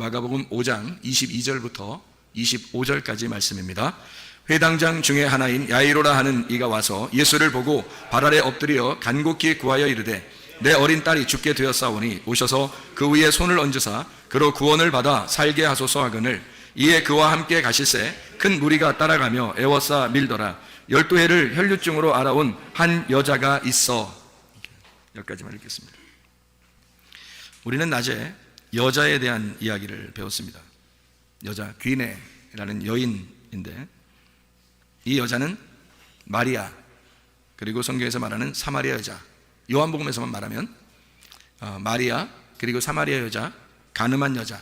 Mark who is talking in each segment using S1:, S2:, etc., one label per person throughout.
S1: 마가복음 5장 22절부터 25절까지 말씀입니다. 회당장 중에 하나인 야이로라 하는 이가 와서 예수를 보고 발 아래 엎드려 간곡히 구하여 이르되 내 어린 딸이 죽게 되었사오니 오셔서 그 위에 손을 얹으사 그로 구원을 받아 살게 하소서 하거늘 이에 그와 함께 가실새 큰 무리가 따라가며 애워싸 밀더라. 12해를 혈류증으로 알아온 한 여자가 있어. 여기까지만 읽겠습니다. 우리는 낮에 여자에 대한 이야기를 배웠습니다. 여자 귀네라는 여인인데 이 여자는 마리아, 그리고 성경에서 말하는 사마리아 여자, 요한복음에서만 말하면 마리아, 그리고 사마리아 여자, 가늠한 여자,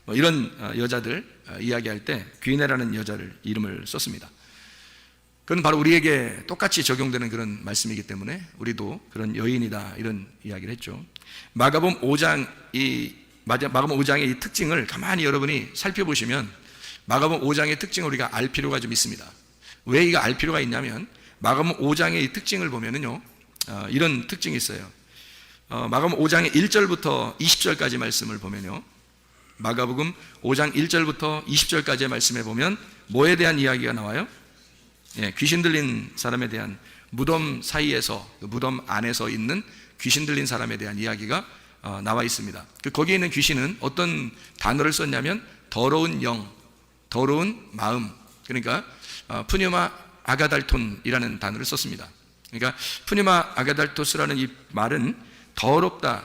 S1: 이런 여자들 이야기할 때 귀네라는 여자를 이름을 썼습니다. 그건 바로 우리에게 똑같이 적용되는 그런 말씀이기 때문에 우리도 그런 여인이다 이런 이야기를 했죠. 마가복음 5장의 이 특징을 가만히 여러분이 살펴보시면 마가복음 5장의 특징을 우리가 알 필요가 좀 있습니다. 왜 이거 알 필요가 있냐면 마가복음 5장의 이 특징을 보면은요, 이런 특징이 있어요. 마가복음 5장의 1절부터 20절까지 말씀을 보면요, 마가복음 5장 1절부터 20절까지의 말씀에 보면 뭐에 대한 이야기가 나와요? 귀신 들린 사람에 대한, 무덤 사이에서, 무덤 안에서 있는 귀신 들린 사람에 대한 이야기가 나와 있습니다. 거기에 있는 귀신은 어떤 단어를 썼냐면 더러운 영, 더러운 마음, 그러니까 푸뉴마 아가달톤이라는 단어를 썼습니다. 그러니까 푸뉴마 아가달토스라는 이 말은 더럽다,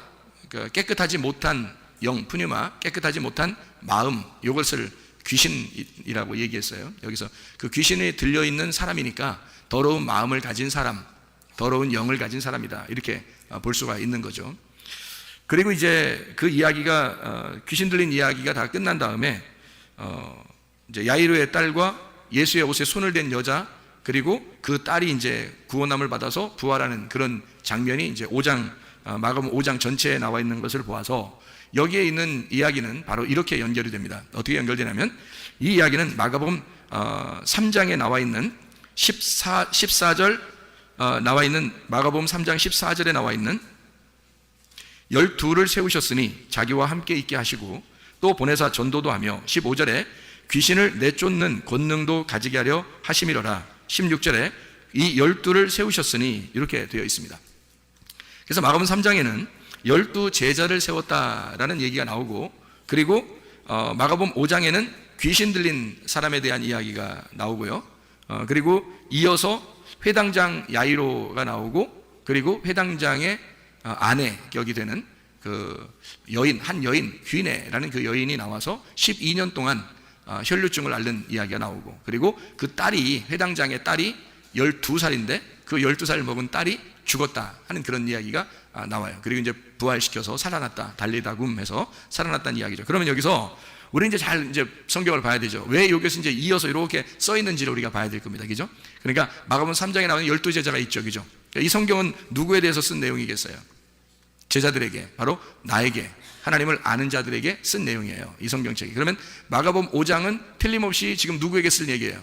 S1: 그러니까 깨끗하지 못한 영, 푸뉴마, 깨끗하지 못한 마음, 이것을 귀신이라고 얘기했어요. 여기서 그 귀신이 들려있는 사람이니까 더러운 마음을 가진 사람, 더러운 영을 가진 사람이다, 이렇게 볼 수가 있는 거죠. 그리고 이제 그 이야기가, 귀신 들린 이야기가 다 끝난 다음에 이제 야이로의 딸과 예수의 옷에 손을 댄 여자, 그리고 그 딸이 이제 구원함을 받아서 부활하는 그런 장면이 이제 마가복음 5장 전체에 나와 있는 것을 보아서 여기에 있는 이야기는 바로 이렇게 연결이 됩니다. 어떻게 연결되냐면 이 이야기는 마가복음 3장에 나와 있는 14절 나와 있는 마가복음 3장 14절에 나와 있는 12를 세우셨으니 자기와 함께 있게 하시고 또 보내사 전도도 하며 15절에 귀신을 내쫓는 권능도 가지게 하려 하심이로라. 16절에 이 12를 세우셨으니 이렇게 되어 있습니다. 그래서 마가복음 3장에는 12 제자를 세웠다라는 얘기가 나오고, 그리고 마가복음 5장에는 귀신 들린 사람에 대한 이야기가 나오고요, 그리고 이어서 회당장 야이로가 나오고, 그리고 회당장의 아내 격이 되는 그 여인, 한 여인 귀네라는 그 여인이 나와서 12년 동안 혈류증을 앓는 이야기가 나오고, 그리고 그 딸이, 회당장의 딸이 12살인데 그 12살 먹은 딸이 죽었다 하는 그런 이야기가 나와요. 그리고 이제 부활시켜서 살아났다, 달리다굼 해서 살아났다는 이야기죠. 그러면 여기서 우리 이제 잘 이제 성경을 봐야 되죠. 왜 여기서 이제 이어서 이렇게 써 있는지를 우리가 봐야 될 겁니다. 그죠? 그러니까 마가복음 3장에 나오는 12제자가 있죠. 그죠? 이 성경은 누구에 대해서 쓴 내용이겠어요? 제자들에게, 바로 나에게, 하나님을 아는 자들에게 쓴 내용이에요, 이 성경책이. 그러면 마가복음 5장은 틀림없이 지금 누구에게 쓴 얘기예요?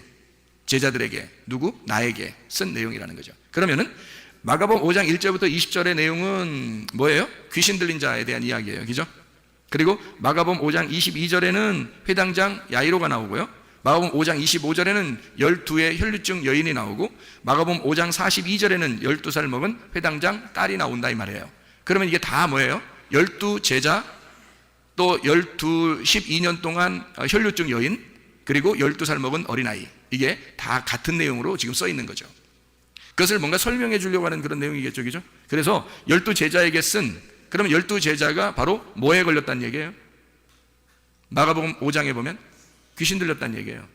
S1: 제자들에게, 누구? 나에게 쓴 내용이라는 거죠. 그러면은 마가복음 5장 1절부터 20절의 내용은 뭐예요? 귀신 들린 자에 대한 이야기예요. 그죠? 그리고 마가복음 5장 22절에는 회당장 야이로가 나오고요, 마가복음 5장 25절에는 12의 혈류증 여인이 나오고, 마가복음 5장 42절에는 12살 먹은 회당장 딸이 나온다 이 말이에요. 그러면 이게 다 뭐예요? 12 제자, 또 12년 동안 혈류증 여인, 그리고 12살 먹은 어린아이, 이게 다 같은 내용으로 지금 써 있는 거죠. 그것을 뭔가 설명해 주려고 하는 그런 내용이겠죠. 그죠? 그래서 12 제자에게 쓴, 그러면 12 제자가 바로 뭐에 걸렸다는 얘기예요? 마가복음 5장에 보면 귀신 들렸다는 얘기예요.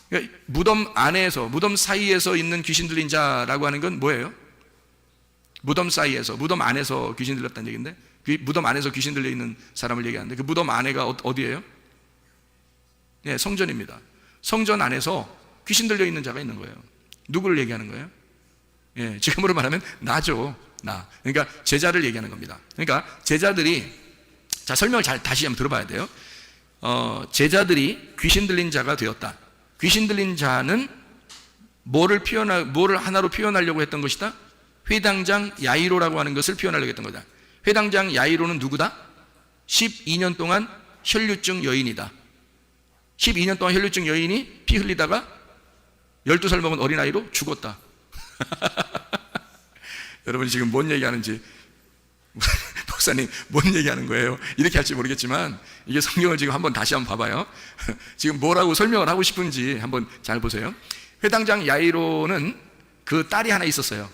S1: 그러니까 무덤 안에서, 무덤 사이에서 있는 귀신 들린 자라고 하는 건 뭐예요? 무덤 사이에서, 무덤 안에서 귀신 들렸다는 얘기인데, 무덤 안에서 귀신 들려 있는 사람을 얘기하는데, 그 무덤 안에가 어디예요? 네, 성전입니다. 성전 안에서 귀신 들려 있는 자가 있는 거예요. 누구를 얘기하는 거예요? 예, 지금으로 말하면 나죠, 나. 그러니까 제자를 얘기하는 겁니다. 그러니까 제자들이, 자, 설명을 다시 한번 들어봐야 돼요. 제자들이 귀신 들린 자가 되었다. 귀신 들린 자는 뭐를 하나로 표현하려고 했던 것이다? 회당장 야이로라고 하는 것을 표현하려고 했던 거다. 회당장 야이로는 누구다? 12년 동안 혈류증 여인이다. 12년 동안 혈류증 여인이 피 흘리다가 12살 먹은 어린아이로 죽었다. 여러분이 지금 뭔 얘기하는지, 목사님 뭔 얘기하는 거예요? 이렇게 할지 모르겠지만 이게 성경을 지금 한번 다시 한번 봐봐요. 지금 뭐라고 설명을 하고 싶은지 한번 잘 보세요. 회당장 야이로는 그 딸이 하나 있었어요.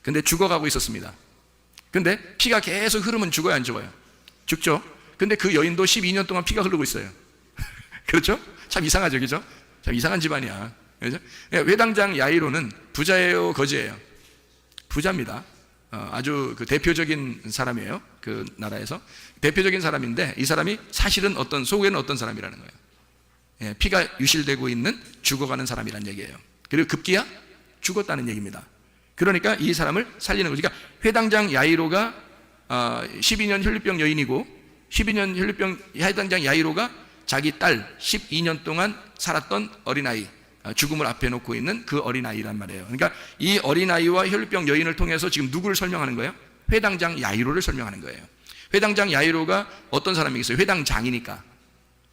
S1: 근데 죽어가고 있었습니다. 근데 피가 계속 흐르면 죽어요, 안 죽어요? 죽죠. 근데 그 여인도 12년 동안 피가 흐르고 있어요. 그렇죠? 참 이상하죠, 그죠? 참 이상한 집안이야. 그죠? 회당장 야이로는 부자예요, 거지예요? 부자입니다. 아주 그 대표적인 사람이에요. 그 나라에서 대표적인 사람인데, 이 사람이 사실은 속에는 어떤 사람이라는 거예요. 피가 유실되고 있는 죽어가는 사람이란 얘기예요. 그리고 급기야 죽었다는 얘기입니다. 그러니까 이 사람을 살리는 거죠. 그러니까 회당장 야이로가 12년 혈류병 여인이고, 12년 회당장 야이로가 자기 딸 12년 동안 살았던 어린아이, 죽음을 앞에 놓고 있는 그 어린아이란 말이에요. 그러니까 이 어린아이와 혈류병 여인을 통해서 지금 누구를 설명하는 거예요? 회당장 야이로를 설명하는 거예요. 회당장 야이로가 어떤 사람이겠어요? 회당장이니까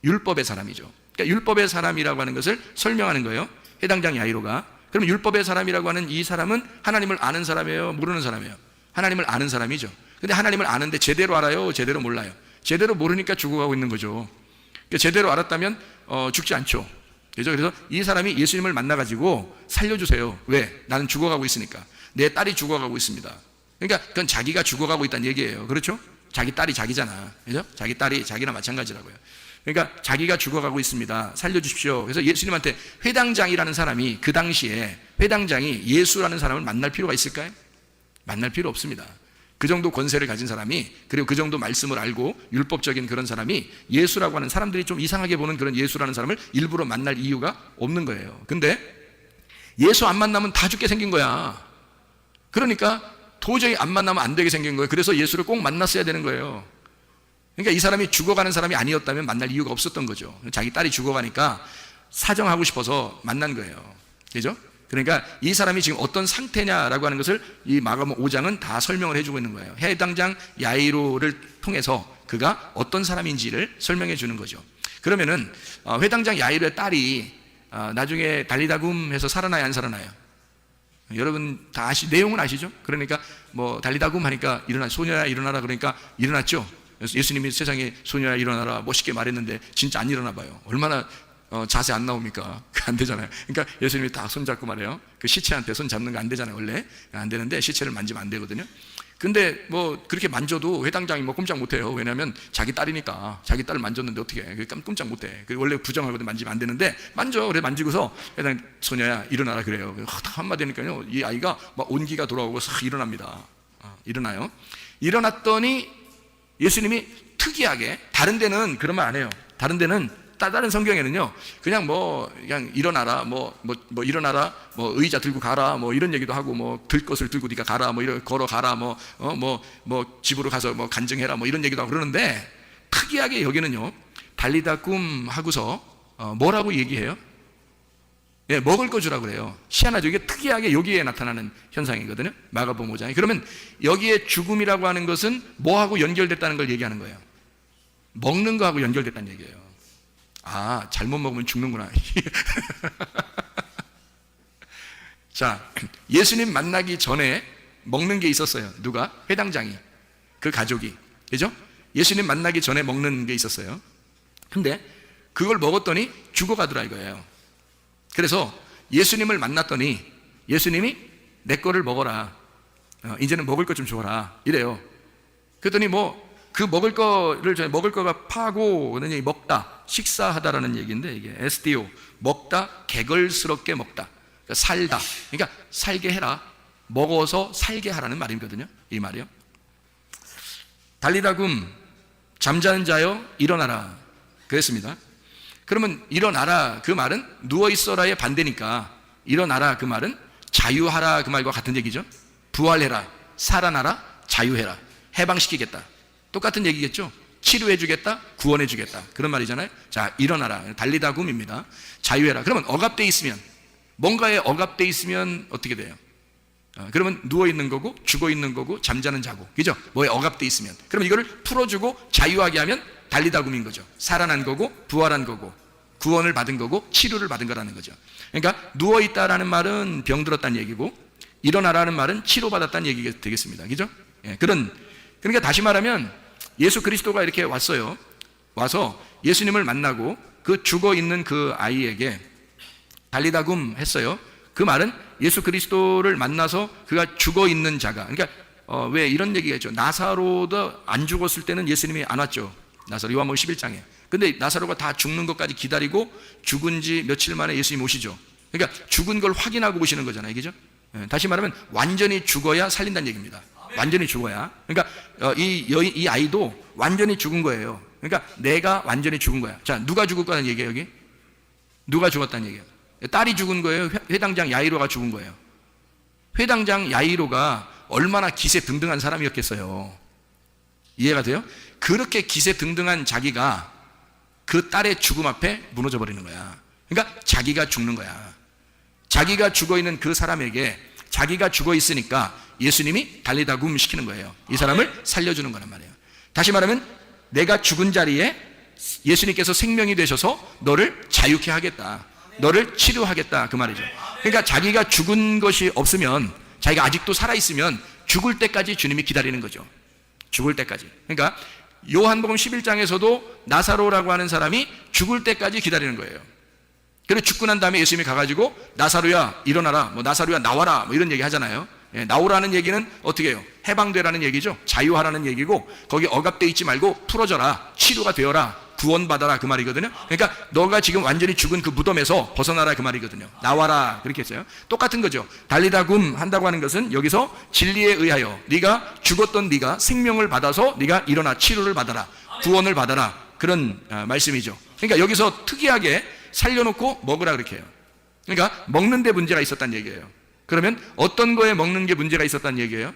S1: 율법의 사람이죠. 그러니까 율법의 사람이라고 하는 것을 설명하는 거예요, 회당장 야이로가. 그럼 율법의 사람이라고 하는 이 사람은 하나님을 아는 사람이에요, 모르는 사람이에요? 하나님을 아는 사람이죠. 근데 하나님을 아는데 제대로 알아요, 제대로 몰라요? 제대로 모르니까 죽어가고 있는 거죠. 그러니까 제대로 알았다면 죽지 않죠. 그죠? 그래서 이 사람이 예수님을 만나가지고 살려주세요. 왜? 나는 죽어가고 있으니까. 내 딸이 죽어가고 있습니다. 그러니까 그건 자기가 죽어가고 있다는 얘기예요. 그렇죠? 자기 딸이 자기잖아. 그죠? 자기 딸이 자기랑 마찬가지라고요. 그러니까 자기가 죽어가고 있습니다. 살려주십시오. 그래서 예수님한테, 회당장이라는 사람이 그 당시에 회당장이 예수라는 사람을 만날 필요가 있을까요? 만날 필요 없습니다. 그 정도 권세를 가진 사람이, 그리고 그 정도 말씀을 알고 율법적인 그런 사람이 예수라고 하는, 사람들이 좀 이상하게 보는 그런 예수라는 사람을 일부러 만날 이유가 없는 거예요. 근데 예수 안 만나면 다 죽게 생긴 거야. 그러니까 도저히 안 만나면 안 되게 생긴 거예요. 그래서 예수를 꼭 만났어야 되는 거예요. 그러니까 이 사람이 죽어가는 사람이 아니었다면 만날 이유가 없었던 거죠. 자기 딸이 죽어가니까 사정하고 싶어서 만난 거예요. 그죠? 그러니까 이 사람이 지금 어떤 상태냐라고 하는 것을 이 마가복음 5장은 다 설명을 해주고 있는 거예요. 회당장 야이로를 통해서 그가 어떤 사람인지를 설명해 주는 거죠. 그러면은 회당장 야이로의 딸이 나중에 달리다굼 해서 살아나요, 안 살아나요? 여러분 다 내용은 아시죠? 그러니까 뭐 달리다굼 하니까 일어나, 소녀야 일어나라 그러니까 일어났죠. 예수님이 세상에 소녀야 일어나라 멋있게 말했는데 진짜 안 일어나 봐요. 얼마나 자세 안 나옵니까? 안 되잖아요. 그러니까 예수님이 다 손잡고 말해요. 그 시체한테 손 잡는 거 안 되잖아요. 원래 안 되는데 시체를 만지면 안 되거든요. 근데 뭐 그렇게 만져도 회당장이 뭐 꼼짝 못해요. 왜냐하면 자기 딸이니까. 자기 딸을 만졌는데 어떻게 해? 꼼짝 못해. 원래 부정하거든, 만지면 안 되는데 만져. 그래 만지고서 회당, 소녀야 일어나라 그래요. 한마디 하니까요, 이 아이가 막 온기가 돌아오고 싹 일어납니다. 일어나요. 일어났더니 예수님이 특이하게, 다른 데는 그런 말 안 해요. 다른 데는, 다른 성경에는요, 그냥 일어나라, 일어나라, 의자 들고 가라, 이런 얘기도 하고, 들 것을 들고 네가 가라, 걸어 가라, 집으로 가서 간증해라, 이런 얘기도 하고 그러는데, 특이하게 여기는요, 달리다굼 하고서 뭐라고 얘기해요? 예, 먹을 거 주라고 그래요. 희한하죠. 이게 특이하게 여기에 나타나는 현상이거든요, 마가복음 5장에. 그러면 여기에 죽음이라고 하는 것은 뭐하고 연결됐다는 걸 얘기하는 거예요? 먹는 거하고 연결됐다는 얘기예요. 아, 잘못 먹으면 죽는구나. 자, 예수님 만나기 전에 먹는 게 있었어요. 누가? 회당장이, 그 가족이. 그죠? 예수님 만나기 전에 먹는 게 있었어요. 근데 그걸 먹었더니 죽어가더라 이거예요. 그래서 예수님을 만났더니 예수님이 내 거를 먹어라, 이제는 먹을 것 좀 줘라 이래요. 그랬더니 그 먹을 거가 파고, 먹다, 식사하다라는 얘기인데, 이게 에스티오, 먹다, 개걸스럽게 먹다, 그러니까 살다, 그러니까 살게 해라, 먹어서 살게 하라는 말이거든요, 이 말이요. 달리다굼, 잠자는 자여 일어나라 그랬습니다. 그러면 일어나라 그 말은 누워있어라의 반대니까, 일어나라 그 말은 자유하라 그 말과 같은 얘기죠. 부활해라, 살아나라, 자유해라, 해방시키겠다, 똑같은 얘기겠죠. 치료해주겠다, 구원해주겠다, 그런 말이잖아요. 자, 일어나라, 달리다굼입니다. 자유해라. 그러면 억압돼 있으면, 뭔가에 억압돼 있으면 어떻게 돼요? 그러면 누워있는 거고, 죽어있는 거고, 잠자는 자고, 그죠? 뭐에 억압돼 있으면. 그럼 이거를 풀어주고 자유하게 하면 달리다굼인 거죠. 살아난 거고 부활한 거고 구원을 받은 거고 치료를 받은 거라는 거죠. 그러니까 누워있다라는 말은 병들었다는 얘기고 일어나라는 말은 치료받았다는 얘기가 되겠습니다. 그죠? 예, 그러니까 다시 말하면 예수 그리스도가 이렇게 왔어요. 와서 예수님을 만나고 그 죽어있는 그 아이에게 달리다굼 했어요. 그 말은 예수 그리스도를 만나서 그가 죽어있는 자가, 그러니까 왜 이런 얘기가 있죠. 나사로도 안 죽었을 때는 예수님이 안 왔죠. 나사로 요한복음 11장에. 근데 나사로가 다 죽는 것까지 기다리고 죽은 지 며칠 만에 예수님 오시죠. 그러니까 죽은 걸 확인하고 오시는 거잖아요. 그죠? 다시 말하면 완전히 죽어야 살린다는 얘기입니다. 완전히 죽어야. 그러니까 이 아이도 완전히 죽은 거예요. 그러니까 내가 완전히 죽은 거야. 자, 누가 죽을 거라는 얘기예요, 여기? 누가 죽었다는 얘기예요? 딸이 죽은 거예요? 회당장 야이로가 죽은 거예요? 회당장 야이로가 얼마나 기세등등한 사람이었겠어요. 이해가 돼요? 그렇게 기세등등한 자기가 그 딸의 죽음 앞에 무너져 버리는 거야. 그러니까 자기가 죽는 거야. 자기가 죽어있는 그 사람에게 자기가 죽어있으니까 예수님이 달리다굼 시키는 거예요. 이 사람을 살려주는 거란 말이에요. 다시 말하면 내가 죽은 자리에 예수님께서 생명이 되셔서 너를 자유케 하겠다, 너를 치료하겠다, 그 말이죠. 그러니까 자기가 죽은 것이 없으면, 자기가 아직도 살아있으면 죽을 때까지 주님이 기다리는 거죠. 죽을 때까지. 그러니까 요한복음 11장에서도 나사로라고 하는 사람이 죽을 때까지 기다리는 거예요. 그리고 죽고 난 다음에 예수님이 가가지고 나사로야 일어나라, 뭐 나사로야 나와라, 뭐 이런 얘기 하잖아요. 나오라는 얘기는 어떻게 해요? 해방되라는 얘기죠. 자유하라는 얘기고, 거기 억압되어 있지 말고 풀어져라, 치료가 되어라, 구원받아라, 그 말이거든요. 그러니까 너가 지금 완전히 죽은 그 무덤에서 벗어나라, 그 말이거든요. 나와라, 그렇게 했어요. 똑같은 거죠. 달리다굼 한다고 하는 것은 여기서 진리에 의하여 네가 죽었던 네가 생명을 받아서 네가 일어나 치료를 받아라, 구원을 받아라, 그런 말씀이죠. 그러니까 여기서 특이하게 살려놓고 먹으라 그렇게 해요. 그러니까 먹는 데 문제가 있었다는 얘기예요. 그러면 어떤 거에 먹는 게 문제가 있었다는 얘기예요?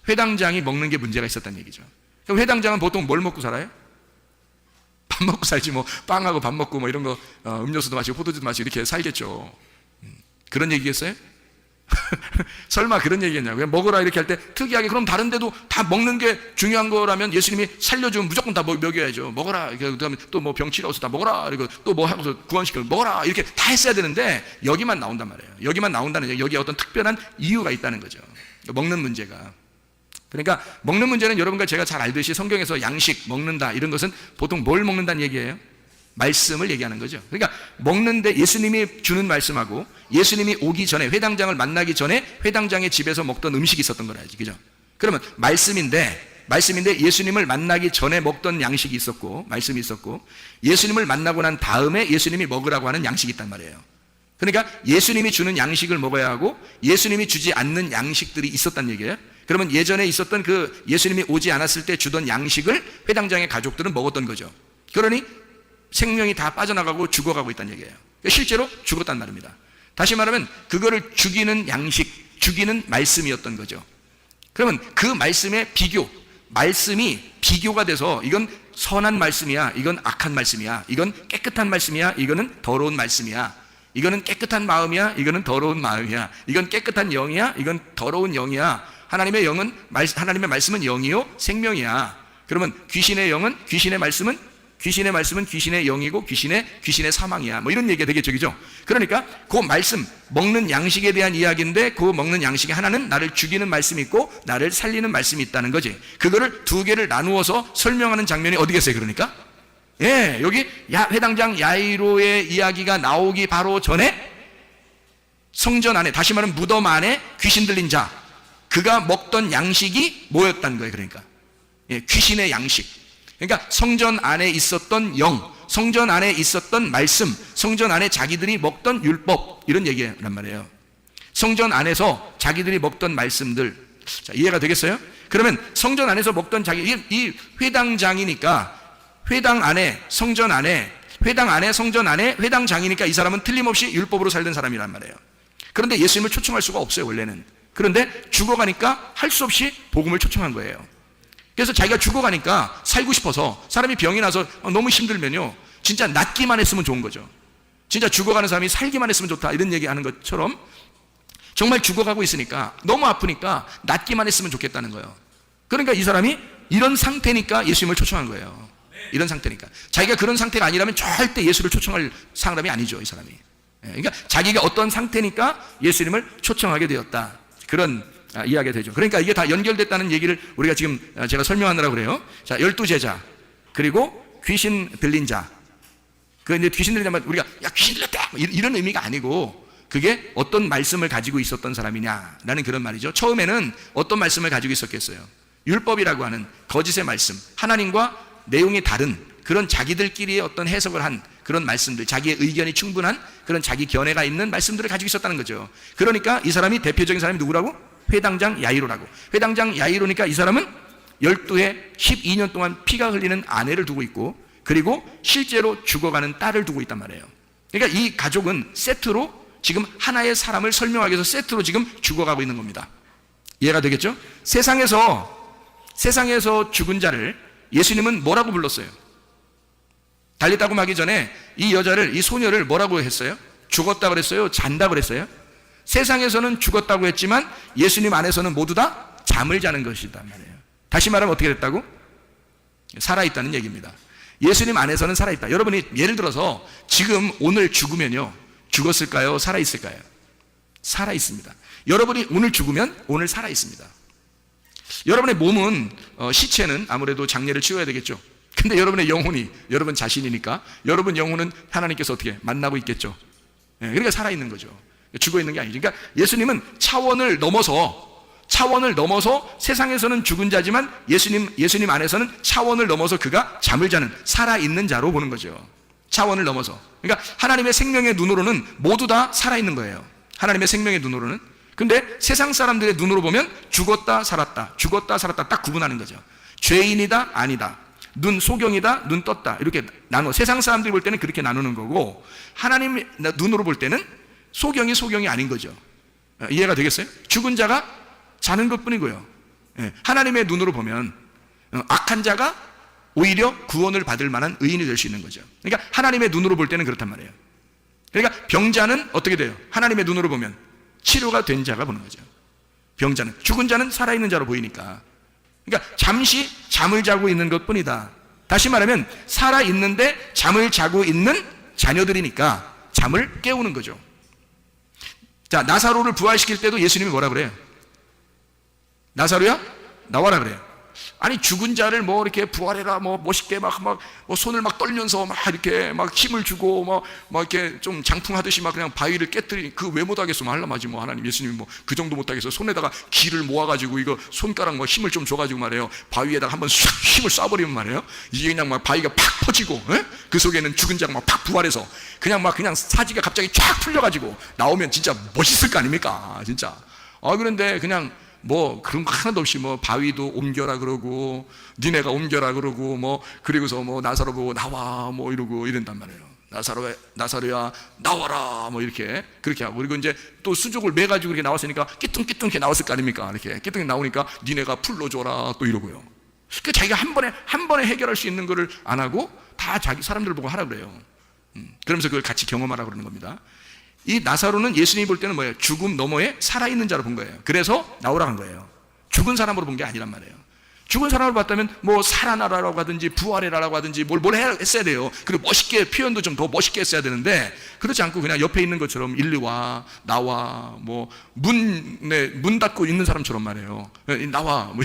S1: 회당장이 먹는 게 문제가 있었다는 얘기죠. 그럼 회당장은 보통 뭘 먹고 살아요? 밥 먹고 살지, 뭐 빵하고 밥 먹고 뭐 이런 거, 음료수도 마시고 포도주도 마시고 이렇게 살겠죠. 그런 얘기겠어요? 설마 그런 얘기겠냐고. 그냥 먹으라 이렇게 할 때 특이하게, 그럼 다른 데도 다 먹는 게 중요한 거라면 예수님이 살려주면 무조건 다 먹여야죠. 먹어라. 그다음에 또 뭐 병 치료해서 다 먹어라. 그리고 또 뭐 하고서 구원시켜 먹어라. 이렇게 다 했어야 되는데 여기만 나온단 말이에요. 여기만 나온다는 얘기, 여기에 어떤 특별한 이유가 있다는 거죠. 먹는 문제가. 그러니까 먹는 문제는 여러분과 제가 잘 알듯이 성경에서 양식, 먹는다, 이런 것은 보통 뭘 먹는다는 얘기예요? 말씀을 얘기하는 거죠. 그러니까 먹는데 예수님이 주는 말씀하고 예수님이 오기 전에, 회당장을 만나기 전에 회당장의 집에서 먹던 음식이 있었던 거라지, 그죠? 그러면 말씀인데 예수님을 만나기 전에 먹던 양식이 있었고, 말씀이 있었고, 예수님을 만나고 난 다음에 예수님이 먹으라고 하는 양식이 있단 말이에요. 그러니까 예수님이 주는 양식을 먹어야 하고 예수님이 주지 않는 양식들이 있었단 얘기예요. 그러면 예전에 있었던 그 예수님이 오지 않았을 때 주던 양식을 회당장의 가족들은 먹었던 거죠. 그러니 생명이 다 빠져나가고 죽어가고 있다는 얘기예요. 실제로 죽었단 말입니다. 다시 말하면 그거를 죽이는 양식, 죽이는 말씀이었던 거죠. 그러면 그 말씀의 말씀이 비교가 돼서 이건 선한 말씀이야, 이건 악한 말씀이야, 이건 깨끗한 말씀이야, 이거는 더러운 말씀이야, 이거는 깨끗한 마음이야, 이거는 더러운 마음이야, 이건 깨끗한 영이야, 이건 더러운 영이야. 하나님의 말씀은 영이요 생명이야. 그러면 귀신의 말씀은 귀신의 영이고 귀신의 사망이야. 뭐 이런 얘기가 되겠죠, 그죠? 그러니까 그 말씀, 먹는 양식에 대한 이야기인데, 그 먹는 양식에 하나는 나를 죽이는 말씀이 있고 나를 살리는 말씀이 있다는 거지. 그거를 두 개를 나누어서 설명하는 장면이 어디겠어요? 그러니까 여기 회당장 야이로의 이야기가 나오기 바로 전에 성전 안에, 다시 말하면 무덤 안에 귀신 들린 자, 그가 먹던 양식이 뭐였다는 거예요? 그러니까 귀신의 양식. 그러니까 성전 안에 있었던 영, 성전 안에 있었던 말씀, 성전 안에 자기들이 먹던 율법, 이런 얘기란 말이에요. 성전 안에서 자기들이 먹던 말씀들. 자, 이해가 되겠어요? 그러면 성전 안에서 먹던 이 회당장이니까, 회당 안에 성전 안에 회당장이니까 이 사람은 틀림없이 율법으로 살던 사람이란 말이에요. 그런데 예수님을 초청할 수가 없어요, 원래는. 그런데 죽어가니까 할 수 없이 복음을 초청한 거예요. 그래서 자기가 죽어가니까 살고 싶어서, 사람이 병이 나서 너무 힘들면요, 진짜 낫기만 했으면 좋은 거죠. 진짜 죽어가는 사람이 살기만 했으면 좋다, 이런 얘기하는 것처럼 정말 죽어가고 있으니까, 너무 아프니까 낫기만 했으면 좋겠다는 거예요. 그러니까 이 사람이 이런 상태니까 예수님을 초청한 거예요. 이런 상태니까. 자기가 그런 상태가 아니라면 절대 예수를 초청할 사람이 아니죠, 이 사람이. 그러니까 자기가 어떤 상태니까 예수님을 초청하게 되었다. 그런 이야기가 되죠. 그러니까 이게 다 연결됐다는 얘기를 우리가 지금 제가 설명하느라고 그래요. 자, 12제자, 그리고 귀신 들린 자. 그 이제 귀신 들린 자만 우리가 야 귀신 들렸다 이런 의미가 아니고, 그게 어떤 말씀을 가지고 있었던 사람이냐라는 그런 말이죠. 처음에는 어떤 말씀을 가지고 있었겠어요? 율법이라고 하는 거짓의 말씀, 하나님과 내용이 다른 그런 자기들끼리의 어떤 해석을 한 그런 말씀들, 자기의 의견이 충분한 그런 자기 견해가 있는 말씀들을 가지고 있었다는 거죠. 그러니까 이 사람이, 대표적인 사람이 누구라고? 회당장 야이로라고. 회당장 야이로니까 이 사람은 12에 12년 동안 피가 흘리는 아내를 두고 있고, 그리고 실제로 죽어가는 딸을 두고 있단 말이에요. 그러니까 이 가족은 세트로 지금 하나의 사람을 설명하기 위해서 세트로 지금 죽어가고 있는 겁니다. 이해가 되겠죠? 세상에서 죽은 자를 예수님은 뭐라고 불렀어요? 달리다고 하기 전에 이 여자를, 이 소녀를 뭐라고 했어요? 죽었다고 그랬어요? 잔다고 그랬어요? 세상에서는 죽었다고 했지만 예수님 안에서는 모두 다 잠을 자는 것이단 말이에요. 다시 말하면 어떻게 됐다고? 살아있다는 얘기입니다. 예수님 안에서는 살아있다. 여러분이 예를 들어서 지금 오늘 죽으면요, 죽었을까요? 살아있을까요? 살아있습니다. 여러분이 오늘 죽으면 오늘 살아있습니다. 여러분의 몸은, 시체는 아무래도 장례를 치러야 되겠죠. 근데 여러분의 영혼이 여러분 자신이니까 여러분 영혼은 하나님께서 어떻게 만나고 있겠죠. 그러니까 살아있는 거죠. 죽어 있는 게 아니죠. 그러니까 예수님은 차원을 넘어서 세상에서는 죽은 자지만 예수님 안에서는 차원을 넘어서 그가 잠을 자는 살아있는 자로 보는 거죠. 차원을 넘어서. 그러니까 하나님의 생명의 눈으로는 모두 다 살아있는 거예요. 하나님의 생명의 눈으로는. 근데 세상 사람들의 눈으로 보면 죽었다 살았다, 죽었다 살았다 딱 구분하는 거죠. 죄인이다 아니다, 눈 소경이다 눈 떴다, 이렇게 나눠. 세상 사람들이 볼 때는 그렇게 나누는 거고, 하나님 눈으로 볼 때는 소경이 아닌 거죠. 이해가 되겠어요? 죽은 자가 자는 것뿐이고요. 하나님의 눈으로 보면 악한 자가 오히려 구원을 받을 만한 의인이 될 수 있는 거죠. 그러니까 하나님의 눈으로 볼 때는 그렇단 말이에요. 그러니까 병자는 어떻게 돼요? 하나님의 눈으로 보면 치료가 된 자가 보는 거죠. 병자는, 죽은 자는 살아있는 자로 보이니까. 그러니까 잠시 잠을 자고 있는 것뿐이다. 다시 말하면 살아있는데 잠을 자고 있는 자녀들이니까 잠을 깨우는 거죠. 자, 나사로를 부활시킬 때도 예수님이 뭐라 그래요? 나사로야 나와라 그래요. 아니 죽은 자를 뭐 이렇게 부활해라 뭐 멋있게 막 뭐 손을 막 떨면서 막 이렇게 막 힘을 주고 막 이렇게 좀 장풍하듯이 막 그냥 바위를 깨뜨리니 그 왜 못하겠어? 뭐 하려마지 뭐 하나님 예수님이 뭐 그 정도 못하겠어? 손에다가 기를 모아가지고 이거 손가락 뭐 힘을 좀 줘가지고 말이에요, 바위에다가 한번 힘을 쏴버리면 말이에요, 이게 그냥 막 바위가 팍 퍼지고, 그 속에는 죽은 자가 막 팍 부활해서 그냥 사지가 갑자기 쫙 풀려가지고 나오면 진짜 멋있을 거 아닙니까? 진짜. 그런데 그냥 뭐 그런 거 하나도 없이 뭐 바위도 옮겨라 그러고 니네가 옮겨라 그러고 뭐 그리고서 뭐 나사로 보고 나와 뭐 이러고 이런단 말이에요. 나사로야 나와라 뭐 이렇게 그렇게 하고, 그리고 이제 또 수족을 매가지고 이렇게 나왔으니까 끼뚱끼뚱 나왔을 거 아닙니까? 이렇게 끼뚱 나오니까 니네가 풀러줘라 또 이러고요. 그 자기가 한 번에 해결할 수 있는 거를 안 하고 다 자기 사람들 보고 하라 그래요. 그러면서 그걸 같이 경험하라 그러는 겁니다. 이 나사로는 예수님이 볼 때는 뭐예요? 죽음 너머에 살아있는 자로 본 거예요. 그래서 나오라 한 거예요. 죽은 사람으로 본 게 아니란 말이에요. 죽은 사람으로 봤다면 뭐 살아나라라고 하든지 부활해라라고 하든지 뭘 했어야 돼요. 그리고 멋있게, 표현도 좀 더 멋있게 했어야 되는데 그렇지 않고 그냥 옆에 있는 것처럼 일리 와 나와 뭐 문 닫고 있는 사람처럼 말이에요. 나와 뭐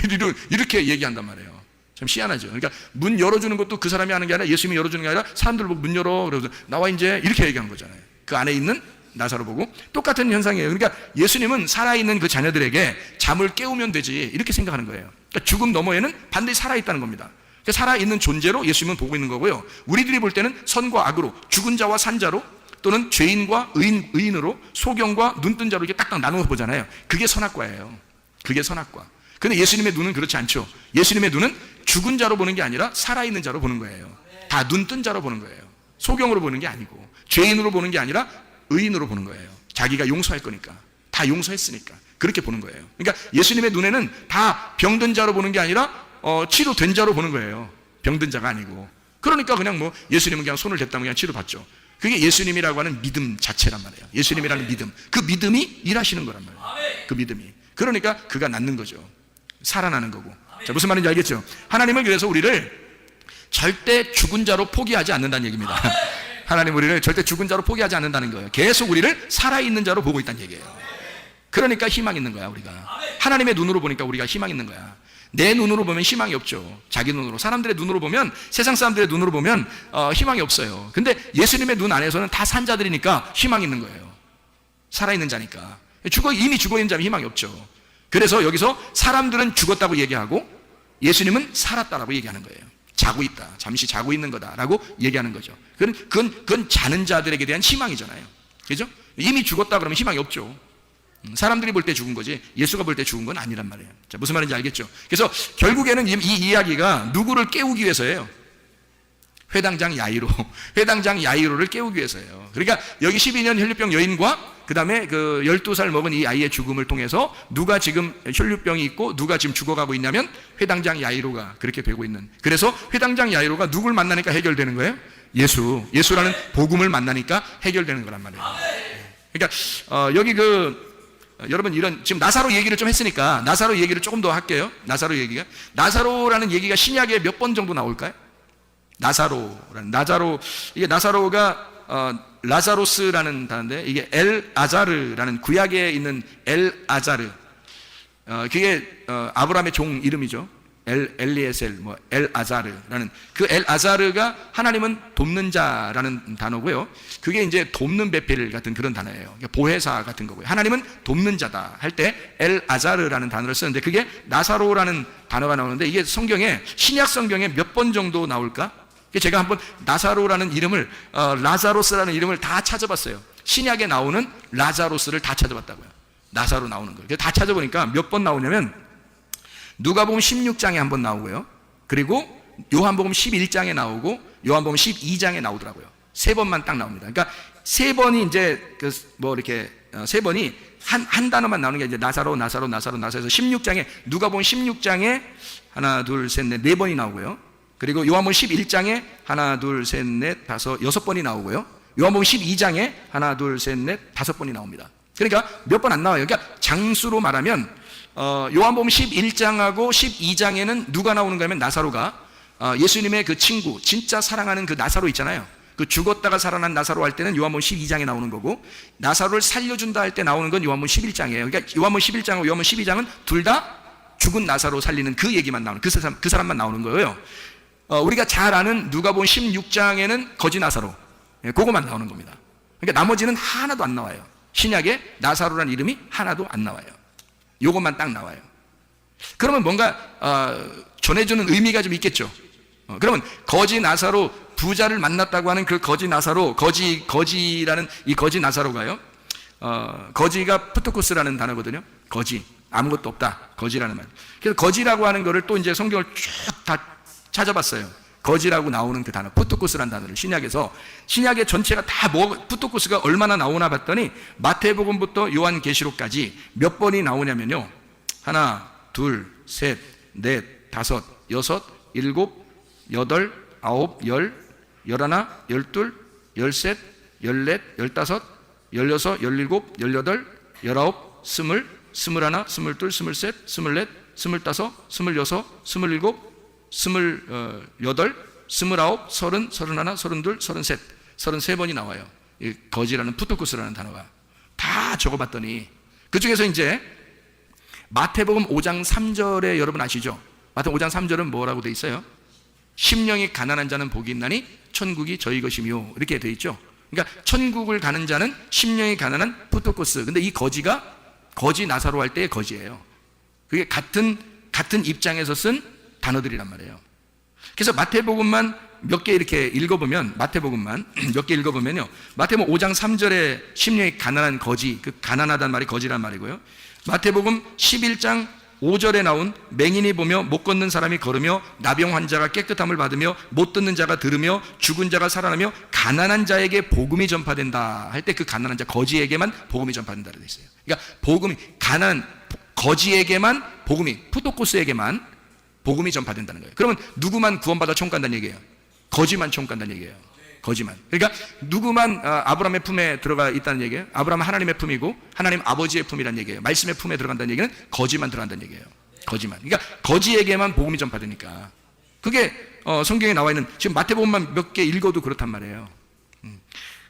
S1: 이렇게 얘기한단 말이에요. 참 희한하죠. 그러니까 문 열어주는 것도 그 사람이 하는 게 아니라 예수님이 열어주는 게 아니라 사람들 보고 문 열어 그러면서 나와 이제 이렇게 얘기한 거잖아요. 그 안에 있는 나사로 보고 똑같은 현상이에요. 그러니까 예수님은 살아있는 그 자녀들에게 잠을 깨우면 되지 이렇게 생각하는 거예요. 그러니까 죽음 너머에는 반드시 살아있다는 겁니다. 그러니까 살아있는 존재로 예수님은 보고 있는 거고요. 우리들이 볼 때는 선과 악으로, 죽은 자와 산 자로, 또는 죄인과 의인으로, 소경과 눈뜬 자로 이렇게 딱딱 나누어서 보잖아요. 그게 선악과예요. 그게 선악과. 근데 예수님의 눈은 그렇지 않죠. 예수님의 눈은 죽은 자로 보는 게 아니라 살아있는 자로 보는 거예요. 다 눈뜬 자로 보는 거예요. 소경으로 보는 게 아니고, 죄인으로 보는 게 아니라 의인으로 보는 거예요. 자기가 용서할 거니까, 다 용서했으니까 그렇게 보는 거예요. 그러니까 예수님의 눈에는 다 병든 자로 보는 게 아니라 치료된 자로 보는 거예요. 병든 자가 아니고. 그러니까 그냥 뭐 예수님은 그냥 손을 댔다면 그냥 치료받죠. 그게 예수님이라고 하는 믿음 자체란 말이에요. 예수님이라는 믿음, 그 믿음이 일하시는 거란 말이에요. 그 믿음이. 그러니까 그가 낫는 거죠. 살아나는 거고. 자, 무슨 말인지 알겠죠? 하나님은 그래서 우리를 절대 죽은 자로 포기하지 않는다는 얘기입니다. 하나님 우리를 절대 죽은 자로 포기하지 않는다는 거예요. 계속 우리를 살아있는 자로 보고 있다는 얘기예요. 그러니까 희망 있는 거야 우리가. 하나님의 눈으로 보니까 우리가 희망 있는 거야. 내 눈으로 보면 희망이 없죠. 자기 눈으로, 사람들의 눈으로 보면, 세상 사람들의 눈으로 보면 희망이 없어요. 근데 예수님의 눈 안에서는 다 산 자들이니까 희망 있는 거예요. 살아있는 자니까. 이미 죽어있는 자면 희망이 없죠. 그래서 여기서 사람들은 죽었다고 얘기하고 예수님은 살았다라고 얘기하는 거예요. 자고 있다, 잠시 자고 있는 거다라고 얘기하는 거죠. 그건 자는 자들에게 대한 희망이잖아요. 그죠? 이미 죽었다 그러면 희망이 없죠. 사람들이 볼 때 죽은 거지 예수가 볼 때 죽은 건 아니란 말이에요. 자, 무슨 말인지 알겠죠? 그래서 결국에는 이 이야기가 누구를 깨우기 위해서예요. 회당장 야이로를 깨우기 위해서예요. 그러니까 여기 12년 혈류병 여인과 그 다음에 그 12살 먹은 이 아이의 죽음을 통해서 누가 지금 혈류병이 있고 누가 지금 죽어가고 있냐면 회당장 야이로가 그렇게 되고 있는. 그래서 회당장 야이로가 누굴 만나니까 해결되는 거예요? 예수라는 복음을 만나니까 해결되는 거란 말이에요. 그러니까 여기 여러분 지금 나사로 얘기를 좀 했으니까 나사로 얘기를 조금 더 할게요. 나사로라는 얘기가 신약에 몇 번 정도 나올까요? 이게 나사로가 라자로스라는 단어인데 이게 엘 아자르라는 구약에 있는 엘 아자르, 그게 아브라함의 종 이름이죠. 엘리에셀, 엘 아자르라는 그 엘 아자르가 하나님은 돕는 자라는 단어고요. 그게 이제 돕는 배필 같은 그런 단어예요. 보혜사 같은 거고요. 하나님은 돕는 자다 할 때 엘 아자르라는 단어를 쓰는데 그게 나사로라는 단어가 나오는데 이게 신약 성경에 몇 번 정도 나올까? 제가 한번 나사로라는 이름을 라자로스라는 이름을 다 찾아봤어요. 신약에 나오는 라자로스를 다 찾아봤다고요. 나사로 나오는 걸 다 찾아보니까 몇 번 나오냐면 누가복음 16장에 한 번 나오고요. 그리고 요한복음 11장에 나오고 요한복음 12장에 나오더라고요. 세 번만 딱 나옵니다. 그러니까 세 번이 이제 세 번이 한 단어만 나오는 게 이제 나사로 해서 16장에 누가복음 16장에 하나 둘 셋 넷 네 번이 나오고요. 그리고 요한복음 11장에 하나 둘 셋 넷 다섯 여섯 번이 나오고요. 요한복음 12장에 하나 둘 셋 넷 다섯 번이 나옵니다. 그러니까 몇 번 안 나와요. 그러니까 장수로 말하면 요한복음 11장하고 12장에는 누가 나오는가 하면 나사로가 예수님의 그 친구, 진짜 사랑하는 그 나사로 있잖아요. 그 죽었다가 살아난 나사로 할 때는 요한복음 12장에 나오는 거고 나사로를 살려준다 할 때 나오는 건 요한복음 11장이에요. 그러니까 요한복음 11장하고 요한복음 12장은 둘 다 죽은 나사로 살리는 그 얘기만 나오는 그 사람만 나오는 거예요. 우리가 잘 아는 누가복음 16장에는 거지 나사로, 그거만 나오는 겁니다. 그러니까 나머지는 하나도 안 나와요. 신약에 나사로라는 이름이 하나도 안 나와요. 요것만 딱 나와요. 그러면 뭔가 전해주는 의미가 좀 있겠죠. 그러면 거지 나사로, 부자를 만났다고 하는 그 거지 나사로, 거지라는 이 거지 나사로가요, 거지가 푸토코스라는 단어거든요. 거지, 아무것도 없다, 거지라는 말. 그래서 거지라고 하는 거를 또 이제 성경을 쭉 다 찾아봤어요. 거지라고 나오는 그 단어, 푸토코스라는 단어를 신약의 전체가 다 푸토코스가 얼마나 나오나 봤더니 마태복음부터 요한계시록까지 몇 번이 나오냐면요, 하나, 둘, 셋, 넷, 다섯, 여섯, 일곱, 여덟, 아홉, 열, 열하나, 열둘, 열셋, 열넷, 열다섯, 열여섯, 열일곱, 열여덟, 열아홉, 스물, 스물하나, 스물둘, 스물셋, 스물넷, 스물다섯, 스물여섯, 스물일곱, 스물여덟, 스물아홉, 서른, 서른하나, 서른둘, 서른셋, 33번이 나와요. 이 거지라는 푸토코스라는 단어가. 다 적어봤더니 그 중에서 이제 마태복음 5장 3절에 여러분 아시죠? 마태복음 5장 3절은 뭐라고 돼 있어요? 심령이 가난한 자는 복이 있나니 천국이 저희 것이며, 이렇게 돼 있죠. 그러니까 천국을 가는 자는 심령이 가난한 푸토코스. 근데 이 거지가 거지 나사로 할 때의 거지예요. 그게 같은 입장에서 쓴 단어들이란 말이에요. 그래서 마태복음만 몇 개 이렇게 읽어보면, 마태복음만 몇 개 읽어보면요, 마태복음 5장 3절에 심령이 가난한 거지, 그 가난하다는 말이 거지란 말이고요. 마태복음 11장 5절에 나온 맹인이 보며 못 걷는 사람이 걸으며 나병 환자가 깨끗함을 받으며 못 듣는 자가 들으며 죽은 자가 살아나며 가난한 자에게 복음이 전파된다 할 때 그 가난한 자 거지에게만 복음이 전파된다고 되어 있어요. 그러니까 복음이 가난한 거지에게만 복음이, 푸토코스에게만 복음이 전파된다는 거예요. 그러면 누구만 구원받아 천국 간다는 얘기예요? 거지만 천국 간다는 얘기예요. 거지만. 그러니까 누구만 아브라함의 품에 들어가 있다는 얘기예요? 아브라함은 하나님의 품이고 하나님 아버지의 품이라는 얘기예요. 말씀의 품에 들어간다는 얘기는 거지만 들어간다는 얘기예요. 거지만. 그러니까 거지에게만 복음이 전파되니까. 그게 성경에 나와 있는 지금 마태복음만 몇 개 읽어도 그렇단 말이에요.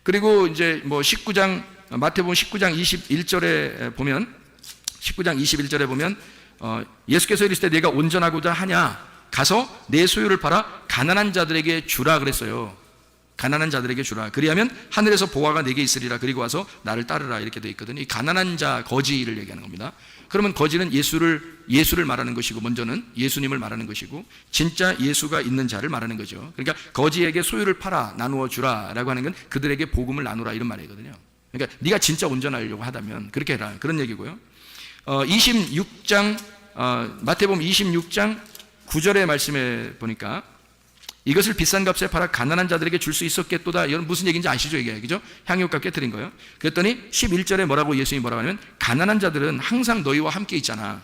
S1: 그리고 이제 뭐 19장 마태복음 19장 21절에 보면 예수께서 이르시되 내가 온전하고자 하냐 가서 내 소유를 팔아 가난한 자들에게 주라 그랬어요. 가난한 자들에게 주라. 그리하면 하늘에서 보화가 내게 있으리라. 그리고 와서 나를 따르라. 이렇게 되어 있거든요. 이 가난한 자, 거지를 얘기하는 겁니다. 그러면 거지는 예수를 말하는 것이고, 먼저는 예수님을 말하는 것이고, 진짜 예수가 있는 자를 말하는 거죠. 그러니까 거지에게 소유를 팔아 나누어 주라라고 하는 건 그들에게 복음을 나누라 이런 말이거든요. 그러니까 네가 진짜 온전하려고 하다면 그렇게 해라 그런 얘기고요. 26장 마태복음 26장 9절의 말씀에 보니까 이것을 비싼 값에 팔아 가난한 자들에게 줄 수 있었겠도다. 이건 무슨 얘기인지 아시죠? 이게 그죠? 향유값 깨뜨린 거예요. 그랬더니 11절에 예수님이 뭐라고 하냐면 가난한 자들은 항상 너희와 함께 있잖아.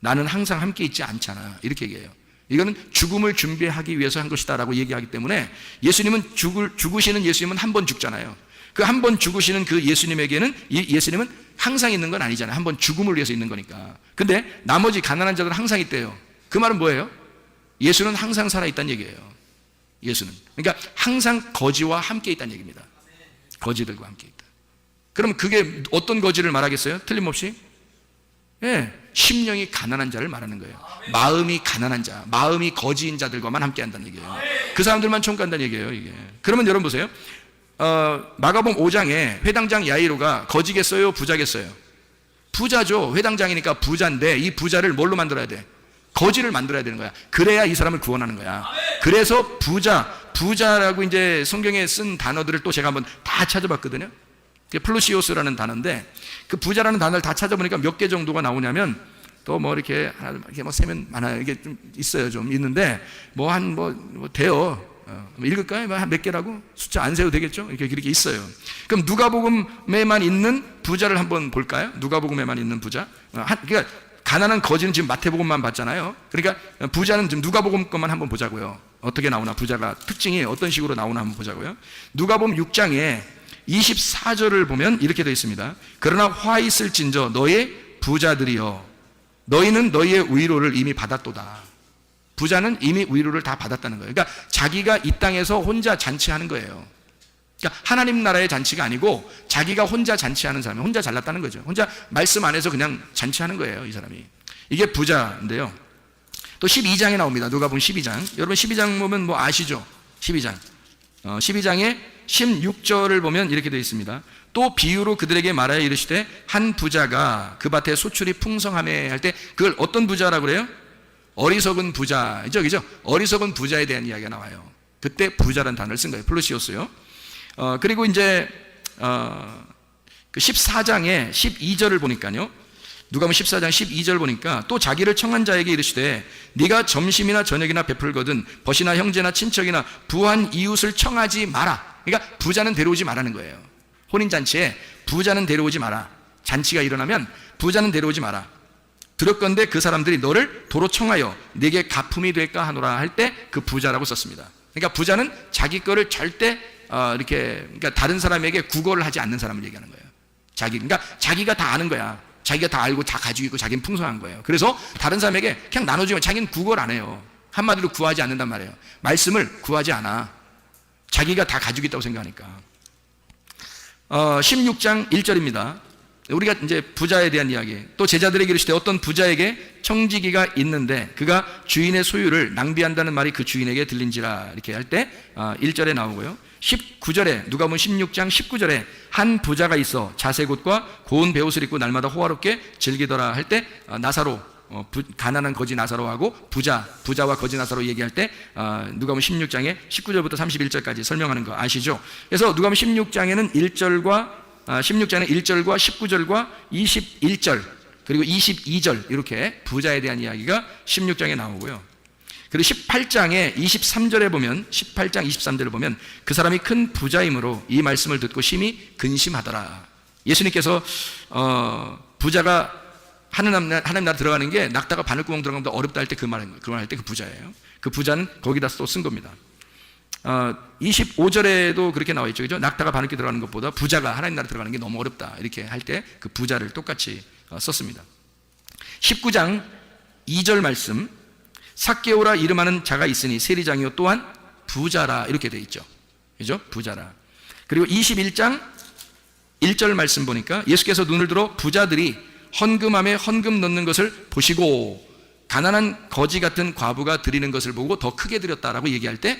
S1: 나는 항상 함께 있지 않잖아. 이렇게 얘기해요. 이거는 죽음을 준비하기 위해서 한 것이다 라고 얘기하기 때문에 예수님은 죽으시는 예수님은 한 번 죽잖아요. 그 한 번 죽으시는 그 예수님에게는 예수님은 항상 있는 건 아니잖아요. 한 번 죽음을 위해서 있는 거니까. 근데 나머지 가난한 자들은 항상 있대요. 그 말은 뭐예요? 예수는 항상 살아있다는 얘기예요. 예수는. 그러니까 항상 거지와 함께 있다는 얘기입니다. 거지들과 함께 있다. 그럼 그게 어떤 거지를 말하겠어요? 틀림없이? 예, 심령이 가난한 자를 말하는 거예요. 마음이 가난한 자, 마음이 거지인 자들과만 함께 한다는 얘기예요. 그 사람들만 총 간다는 얘기예요, 이게. 그러면 여러분 보세요. 마가복음 5장에 회당장 야이로가 거지겠어요? 부자겠어요? 부자죠. 회당장이니까 부자인데 이 부자를 뭘로 만들어야 돼? 거지를 만들어야 되는 거야. 그래야 이 사람을 구원하는 거야. 그래서 부자라고 이제 성경에 쓴 단어들을 또 제가 한번 다 찾아봤거든요. 플루시오스라는 단어인데 그 부자라는 단어를 다 찾아보니까 몇 개 정도가 나오냐면 또 뭐 이렇게 하나 이렇게 뭐 세면 많아요. 이게 좀 있어요. 좀 있는데 뭐 돼요. 읽을까요? 한 몇 개라고? 숫자 안 세도 되겠죠? 이렇게 있어요. 그럼 누가복음에만 있는 부자를 한번 볼까요? 누가복음에만 있는 부자. 그러니까 가난한 거지는 지금 마태복음만 봤잖아요. 그러니까 부자는 지금 누가복음 것만 한번 보자고요. 어떻게 나오나, 부자가 특징이 어떤 식으로 나오나 한번 보자고요. 누가복음 6장에 24절을 보면 이렇게 되어 있습니다. 그러나 화 있을진저 너의 부자들이여 너희는 너희의 위로를 이미 받았도다. 부자는 이미 위로를 다 받았다는 거예요. 그러니까 자기가 이 땅에서 혼자 잔치하는 거예요. 그러니까 하나님 나라의 잔치가 아니고 자기가 혼자 잔치하는 사람이 혼자 잘났다는 거죠. 혼자 말씀 안에서 그냥 잔치하는 거예요, 이 사람이. 이게 부자인데요. 또 12장에 나옵니다. 누가복음 12장. 여러분 12장 보면 뭐 아시죠? 12장. 12장에 16절을 보면 이렇게 되어 있습니다. 또 비유로 그들에게 말하여 이르시되 한 부자가 그 밭에 소출이 풍성하매 할 때 그걸 어떤 부자라고 그래요? 어리석은 부자죠, 그죠? 어리석은 부자에 대한 이야기가 나와요. 그때 부자라는 단어를 쓴 거예요. 플루시오스요. 그리고 이제 그 14장에 12절을 보니까요. 누가복음 14장 12절 보니까 또 자기를 청한 자에게 이르시되 네가 점심이나 저녁이나 베풀거든 벗이나 형제나 친척이나 부한 이웃을 청하지 마라. 그러니까 부자는 데려오지 말라는 거예요. 혼인잔치에 부자는 데려오지 마라. 잔치가 일어나면 부자는 데려오지 마라. 들었건대 그 사람들이 너를 도로 청하여 내게 가품이 될까 하노라 할 때 그 부자라고 썼습니다. 그러니까 부자는 자기 거를 절대 그러니까 다른 사람에게 구걸을 하지 않는 사람을 얘기하는 거예요. 그러니까 자기가 다 아는 거야. 자기가 다 알고 다 가지고 있고 자기는 풍성한 거예요. 그래서 다른 사람에게 그냥 나눠주면 자기는 구걸 안 해요. 한마디로 구하지 않는단 말이에요. 말씀을 구하지 않아. 자기가 다 가지고 있다고 생각하니까. 16장 1절입니다. 우리가 이제 부자에 대한 이야기. 또 제자들에게 이르시되 어떤 부자에게 청지기가 있는데 그가 주인의 소유를 낭비한다는 말이 그 주인에게 들린지라 이렇게 할 때 1절에 나오고요. 19절에 누가복음 16장 19절에 한 부자가 있어 자색옷과 고운 베옷을 입고 날마다 호화롭게 즐기더라 할 때 나사로 가난한 거지 나사로하고 부자와 거지 나사로 얘기할 때 누가복음 16장에 19절부터 31절까지 설명하는 거 아시죠? 그래서 누가복음 16장에는 16장의 1절과 19절과 21절 그리고 22절 이렇게 부자에 대한 이야기가 16장에 나오고요. 그리고 18장에 23절에 보면 18장 23절을 보면 그 사람이 큰 부자이므로 이 말씀을 듣고 심히 근심하더라. 예수님께서 부자가 하나님 나라 들어가는 게 낙타가 바늘구멍 들어가면 더 어렵다 할 때 그 말 할 때 그 부자예요. 그 부자는 거기다 또 쓴 겁니다. 25절에도 그렇게 나와 있죠. 그죠? 낙타가 바늘귀 들어가는 것보다 부자가 하나님 나라 들어가는 게 너무 어렵다. 이렇게 할 때 그 부자를 똑같이 썼습니다. 19장 2절 말씀. 삭개오라 이름하는 자가 있으니 세리장이요 또한 부자라 이렇게 되어 있죠. 그죠? 부자라. 그리고 21장 1절 말씀 보니까 예수께서 눈을 들어 부자들이 헌금함에 헌금 넣는 것을 보시고 가난한 거지 같은 과부가 드리는 것을 보고 더 크게 드렸다라고 얘기할 때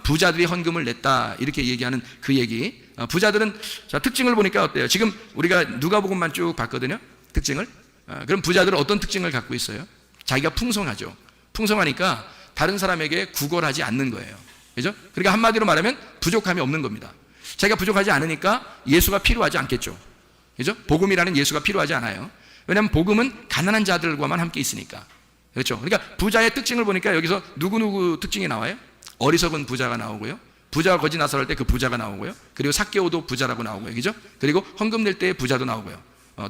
S1: 부자들이 헌금을 냈다 이렇게 얘기하는 그 얘기. 부자들은 자 특징을 보니까 어때요? 지금 우리가 누가복음만 쭉 봤거든요. 특징을. 그럼 부자들은 어떤 특징을 갖고 있어요? 자기가 풍성하죠. 풍성하니까 다른 사람에게 구걸하지 않는 거예요. 그죠? 그러니까 한마디로 말하면 부족함이 없는 겁니다. 자기가 부족하지 않으니까 예수가 필요하지 않겠죠. 그죠? 복음이라는 예수가 필요하지 않아요. 왜냐하면 복음은 가난한 자들과만 함께 있으니까. 그렇죠? 그러니까 부자의 특징을 보니까 여기서 누구 특징이 나와요? 어리석은 부자가 나오고요. 부자가 거지 나설할 때 그 부자가 나오고요. 그리고 삭개오도 부자라고 나오고요. 그죠? 그리고 헌금 낼 때 부자도 나오고요.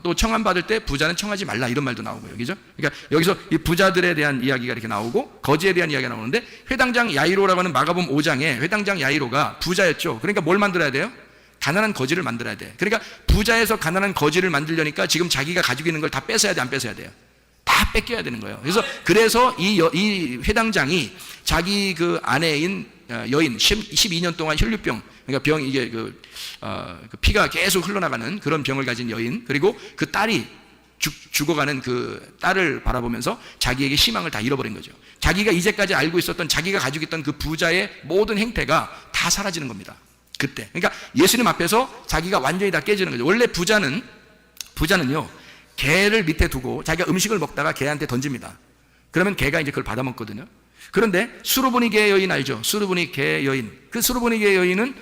S1: 또 청함 받을 때 부자는 청하지 말라 이런 말도 나오고요. 그죠? 그러니까 여기서 이 부자들에 대한 이야기가 이렇게 나오고 거지에 대한 이야기가 나오는데 회당장 야이로라고 하는 마가복음 5장에 회당장 야이로가 부자였죠. 그러니까 뭘 만들어야 돼요? 가난한 거지를 만들어야 돼. 그러니까 부자에서 가난한 거지를 만들려니까 지금 자기가 가지고 있는 걸 다 뺏어야 돼, 안 뺏어야 돼요? 다 뺏겨야 되는 거예요. 그래서 이 회당장이 자기 그 아내인 여인 12년 동안 혈류병, 그러니까 이게 그 피가 계속 흘러나가는 그런 병을 가진 여인, 그리고 그 딸이 죽어가는 그 딸을 바라보면서 자기에게 희망을 다 잃어버린 거죠. 자기가 이제까지 알고 있었던 자기가 가지고 있던 그 부자의 모든 행태가 다 사라지는 겁니다. 그때. 그러니까 예수님 앞에서 자기가 완전히 다 깨지는 거죠. 원래 부자는요, 개를 밑에 두고 자기가 음식을 먹다가 개한테 던집니다. 그러면 개가 이제 그걸 받아먹거든요. 그런데 수르보니게 여인 알죠? 수르보니게 여인. 그 수르보니게 여인은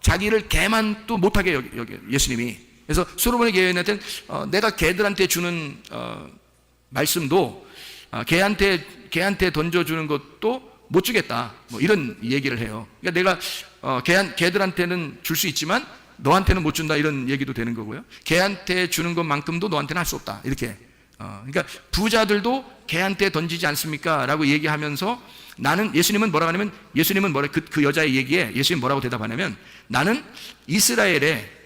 S1: 자기를 개만 또 못하게 여기 예수님이. 그래서 수르보니게 여인한테는 내가 개들한테 주는 말씀도 개한테 던져주는 것도 못 주겠다. 뭐 이런 얘기를 해요. 그러니까 내가 개들한테는 줄 수 있지만 너한테는 못 준다 이런 얘기도 되는 거고요. 개한테 주는 것만큼도 너한테는 할 수 없다. 이렇게. 그러니까 부자들도 개한테 던지지 않습니까? 라고 얘기하면서 예수님은 뭐라고 하냐면 그 여자의 얘기에 예수님은 뭐라고 대답하냐면 나는 이스라엘의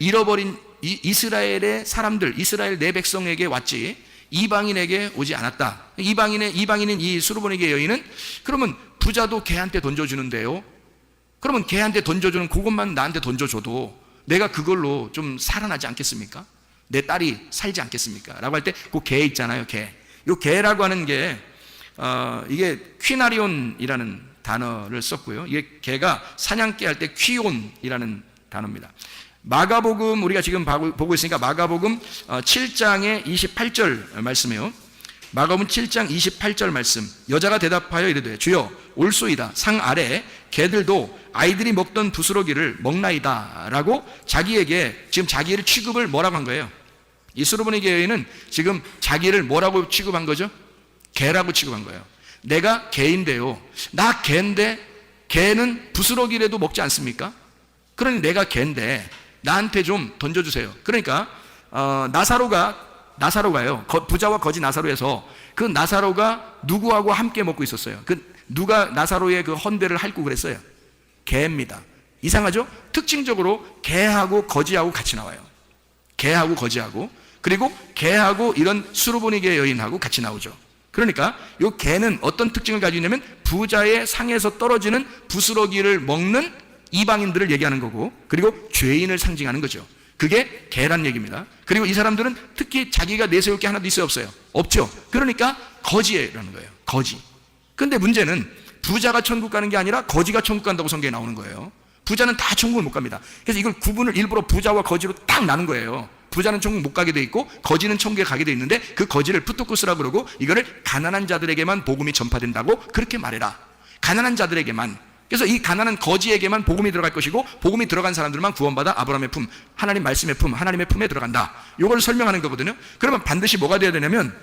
S1: 이스라엘의 사람들, 이스라엘 내 백성에게 왔지 이방인에게 오지 않았다. 이방인인 이 수르보니게 여인은 그러면 부자도 개한테 던져주는데요. 그러면 개한테 던져주는 그것만 나한테 던져줘도 내가 그걸로 좀 살아나지 않겠습니까? 내 딸이 살지 않겠습니까? 라고 할 때 그 개 있잖아요. 개. 이 개라고 하는 게 이게 퀴나리온이라는 단어를 썼고요. 이게 개가 사냥개 할 때 퀴온이라는 단어입니다. 마가복음 우리가 지금 보고 있으니까 마가복음 7장의 28절 말씀이에요. 마가복음 7장 28절 말씀. 여자가 대답하여 이르되 주여 올소이다. 상 아래 개들도 아이들이 먹던 부스러기를 먹나이다 라고 자기에게 지금 자기를 취급을 뭐라고 한 거예요? 이 수르보니게 여인은 지금 자기를 뭐라고 취급한 거죠? 개라고 취급한 거예요. 내가 개인데요. 나 개인데 개는 부스러기라도 먹지 않습니까? 그러니 내가 개인데 나한테 좀 던져주세요. 그러니까 나사로가요. 부자와 거지 나사로에서 그 나사로가 누구하고 함께 먹고 있었어요? 누가 나사로의 그 헌배를 핥고 그랬어요? 개입니다. 이상하죠? 특징적으로 개하고 거지하고 같이 나와요. 개하고 거지하고 그리고 개하고 이런 수르보니게 여인하고 같이 나오죠. 그러니까 이 개는 어떤 특징을 가지고 있냐면 부자의 상에서 떨어지는 부스러기를 먹는 이방인들을 얘기하는 거고 그리고 죄인을 상징하는 거죠. 그게 개란 얘기입니다. 그리고 이 사람들은 특히 자기가 내세울 게 하나도 있어요, 없어요? 없죠. 그러니까 거지라는 거예요. 거지. 근데 문제는 부자가 천국 가는 게 아니라 거지가 천국 간다고 성경에 나오는 거예요. 부자는 다 천국을 못 갑니다. 그래서 이걸 구분을 일부러 부자와 거지로 딱 나눈 거예요. 부자는 천국 못 가게 돼 있고 거지는 천국에 가게 돼 있는데 그 거지를 푸토쿠스라 그러고 이거를 가난한 자들에게만 복음이 전파된다고 그렇게 말해라. 가난한 자들에게만. 그래서 이 가난한 거지에게만 복음이 들어갈 것이고 복음이 들어간 사람들만 구원받아 아브라함의 품, 하나님 말씀의 품, 하나님의 품에 들어간다. 이걸 설명하는 거거든요. 그러면 반드시 뭐가 돼야 되냐면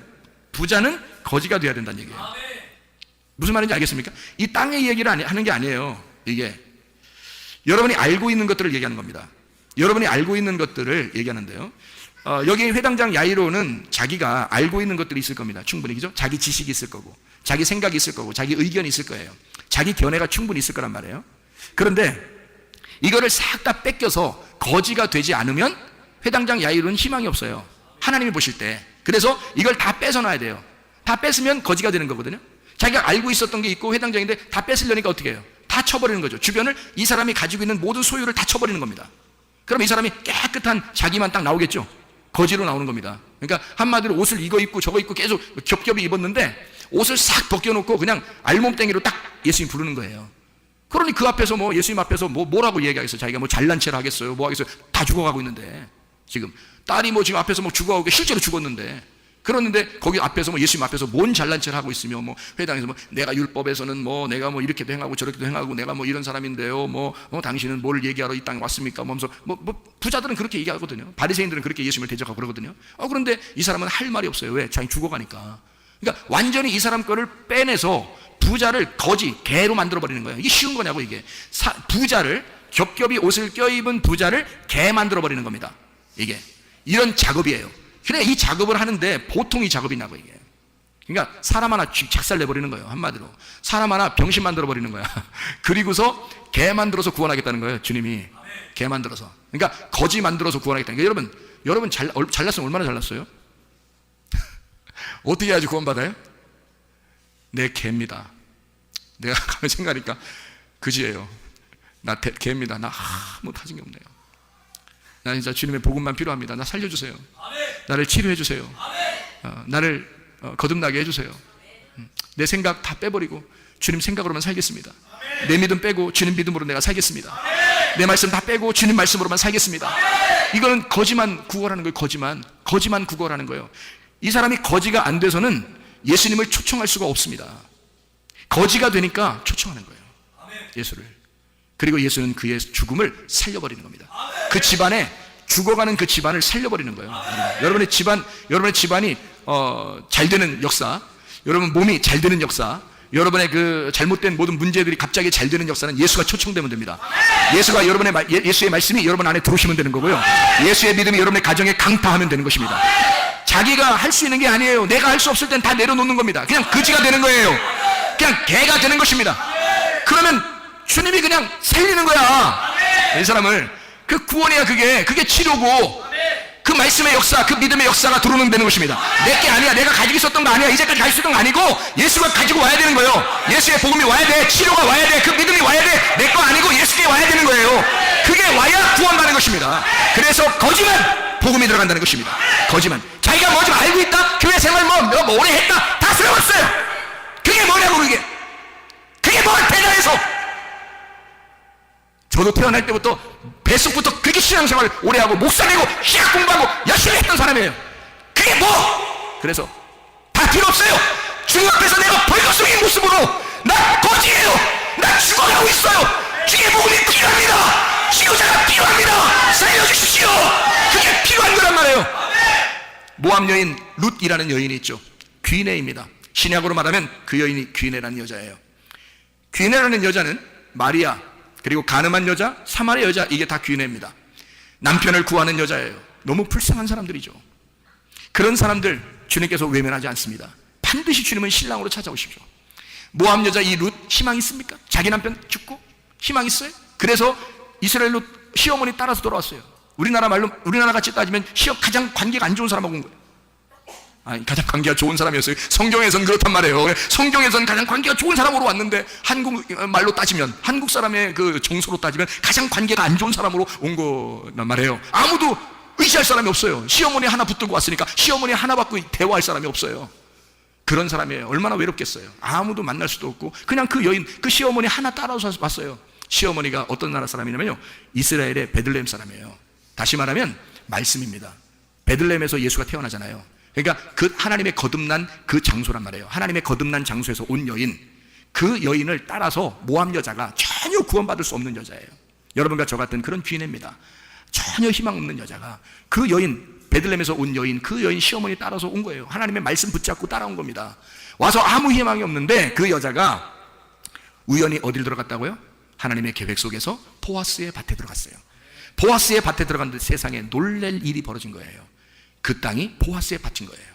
S1: 부자는 거지가 돼야 된다는 얘기예요. 무슨 말인지 알겠습니까? 이 땅의 얘기를 하는 게 아니에요. 이게 여러분이 알고 있는 것들을 얘기하는 겁니다. 여러분이 알고 있는 것들을 얘기하는데요. 여기 회당장 야이로는 자기가 알고 있는 것들이 있을 겁니다. 충분히. 그죠? 자기 지식이 있을 거고 자기 생각이 있을 거고 자기 의견이 있을 거예요. 자기 견해가 충분히 있을 거란 말이에요. 그런데 이거를 싹 다 뺏겨서 거지가 되지 않으면 회당장 야이로는 희망이 없어요. 하나님이 보실 때. 그래서 이걸 다 뺏어놔야 돼요. 다 뺏으면 거지가 되는 거거든요. 자기가 알고 있었던 게 있고 회당장인데 다 뺏으려니까 어떻게 해요? 다 쳐버리는 거죠. 주변을 이 사람이 가지고 있는 모든 소유를 다 쳐버리는 겁니다. 그럼 이 사람이 깨끗한 자기만 딱 나오겠죠. 거지로 나오는 겁니다. 그러니까 한마디로 옷을 이거 입고 저거 입고 계속 겹겹이 입었는데 옷을 싹 벗겨놓고 그냥 알몸땡이로 딱 예수님 부르는 거예요. 그러니 그 앞에서 뭐 예수님 앞에서 뭐라고 얘기하겠어요? 자기가 뭐 잘난 체를 하겠어요? 뭐 하겠어요? 다 죽어가고 있는데 지금 딸이 뭐 지금 앞에서 뭐 죽어가고 실제로 죽었는데 그러는데 거기 앞에서 뭐 예수님 앞에서 뭔 잘난 체를 하고 있으며 뭐 회당에서 뭐 내가 율법에서는 뭐 내가 뭐 이렇게도 행하고 저렇게도 행하고 내가 뭐 이런 사람인데요 당신은 뭘 얘기하러 이 땅에 왔습니까? 뭐 하면서 뭐 부자들은 그렇게 얘기하거든요. 바리새인들은 그렇게 예수님을 대적하고 그러거든요. 그런데 이 사람은 할 말이 없어요. 왜? 자기 죽어가니까. 그러니까 완전히 이 사람 거를 빼내서 부자를 거지 개로 만들어 버리는 거예요. 이게 쉬운 거냐고. 이게 부자를 겹겹이 옷을 껴입은 부자를 개 만들어 버리는 겁니다. 이게 이런 작업이에요. 그래 이 작업을 하는데 보통 이 작업이냐고. 이게 그러니까 사람 하나 작살 내버리는 거예요. 한마디로 사람 하나 병신 만들어 버리는 거야. 그리고서 개 만들어서 구원하겠다는 거예요. 주님이 개 만들어서. 그러니까 거지 만들어서 구원하겠다는 거예요. 여러분 잘났으면 얼마나 잘났어요? 어떻게 해야지 구원받아요? 내 개입니다. 내가 가면 생각하니까 그지예요. 나 개입니다. 나 아무 타진 게 없네요. 나 진짜 주님의 복음만 필요합니다. 나 살려주세요. 나를 치료해 주세요. 나를 거듭나게 해주세요. 내 생각 다 빼버리고 주님 생각으로만 살겠습니다. 내 믿음 빼고 주님 믿음으로 내가 살겠습니다. 내 말씀 다 빼고 주님 말씀으로만 살겠습니다. 이거는 거지만 구걸하는 거예요. 거지만 구걸하는 거예요. 이 사람이 거지가 안 돼서는 예수님을 초청할 수가 없습니다. 거지가 되니까 초청하는 거예요. 예수를. 그리고 예수는 그의 죽음을 살려버리는 겁니다. 그 집안에 죽어가는 그 집안을 살려버리는 거예요. 여러분의 집안이 잘 되는 역사, 여러분 몸이 잘 되는 역사, 여러분의 그 잘못된 모든 문제들이 갑자기 잘 되는 역사는 예수가 초청되면 됩니다. 예수가 예수의 말씀이 여러분 안에 들어오시면 되는 거고요. 예수의 믿음이 여러분의 가정에 강타하면 되는 것입니다. 자기가 할 수 있는 게 아니에요. 내가 할 수 없을 땐 다 내려놓는 겁니다. 그냥 거지가 되는 거예요. 그냥 개가 되는 것입니다. 그러면 주님이 그냥 살리는 거야. 이 사람을. 그 구원이야. 그게 치료고 그 말씀의 역사, 그 믿음의 역사가 들어오면 되는 것입니다. 내게 아니야. 내가 가지고 있었던 거 아니야. 이제까지 가지고 있었던 거 아니고 예수가 가지고 와야 되는 거예요. 예수의 복음이 와야 돼. 치료가 와야 돼. 그 믿음이 와야 돼. 내 거 아니고 예수께 와야 되는 거예요. 그게 와야 구원받는 것입니다. 그래서 거지만 복음이 들어간다는 것입니다. 거지만 자기가 뭐 좀 알고 있다. 교회 생활 뭐 오래 했다. 다 쓸어봤어요. 그게 뭐냐고. 그게 뭐가 대단해서. 저도 태어날 때부터 뱃속부터 그렇게 신앙생활 오래 하고 목사 되고 신학 공부하고 열심히 했던 사람이에요. 그게 뭐? 그래서 다 필요 없어요. 주님 앞에서 내가 벌거숭이 모습으로 나 거지예요. 나 죽어가고 있어요. 주의 복음이 필요합니다. 치유자가 필요합니다. 살려주십시오. 그게 필요한 거란 말이에요. 모압 여인 룻이라는 여인이 있죠. 귀내입니다. 신약으로 말하면 그 여인이 귀내라는 여자예요. 귀내라는 여자는 마리아 그리고 가늠한 여자, 사마리아 여자, 이게 다 귀내입니다. 남편을 구하는 여자예요. 너무 불쌍한 사람들이죠. 그런 사람들 주님께서 외면하지 않습니다. 반드시 주님은 신랑으로 찾아오십시오. 모압 여자 이 룻 희망 있습니까? 자기 남편 죽고 희망 있어요? 그래서 이스라엘로 시어머니 따라서 돌아왔어요. 우리나라 같이 따지면 가장 관계가 안 좋은 사람하고 온 거예요. 가장 관계가 좋은 사람이었어요. 성경에서는 그렇단 말이에요. 성경에서는 가장 관계가 좋은 사람으로 왔는데 한국 말로 따지면, 한국 사람의 그 정서로 따지면 가장 관계가 안 좋은 사람으로 온 거란 말이에요. 아무도 의지할 사람이 없어요. 시어머니 하나 붙들고 왔으니까 시어머니 하나 받고 대화할 사람이 없어요. 그런 사람이에요. 얼마나 외롭겠어요. 아무도 만날 수도 없고 그냥 그 여인, 그 시어머니 하나 따라서 왔어요. 시어머니가 어떤 나라 사람이냐면요, 이스라엘의 베들레헴 사람이에요. 다시 말하면 말씀입니다. 베들레헴에서 예수가 태어나잖아요. 그러니까 그 하나님의 거듭난 그 장소란 말이에요. 하나님의 거듭난 장소에서 온 여인, 그 여인을 따라서 모압 여자가 전혀 구원받을 수 없는 여자예요. 여러분과 저 같은 그런 귀인입니다. 전혀 희망 없는 여자가 그 여인, 베들레헴에서 온 여인, 그 여인 시어머니 따라서 온 거예요. 하나님의 말씀 붙잡고 따라온 겁니다. 와서 아무 희망이 없는데 그 여자가 우연히 어딜 들어갔다고요? 하나님의 계획 속에서 보아스의 밭에 들어갔어요. 보아스의 밭에 들어갔는데 세상에 놀랄 일이 벌어진 거예요. 그 땅이 보아스의 밭인 거예요.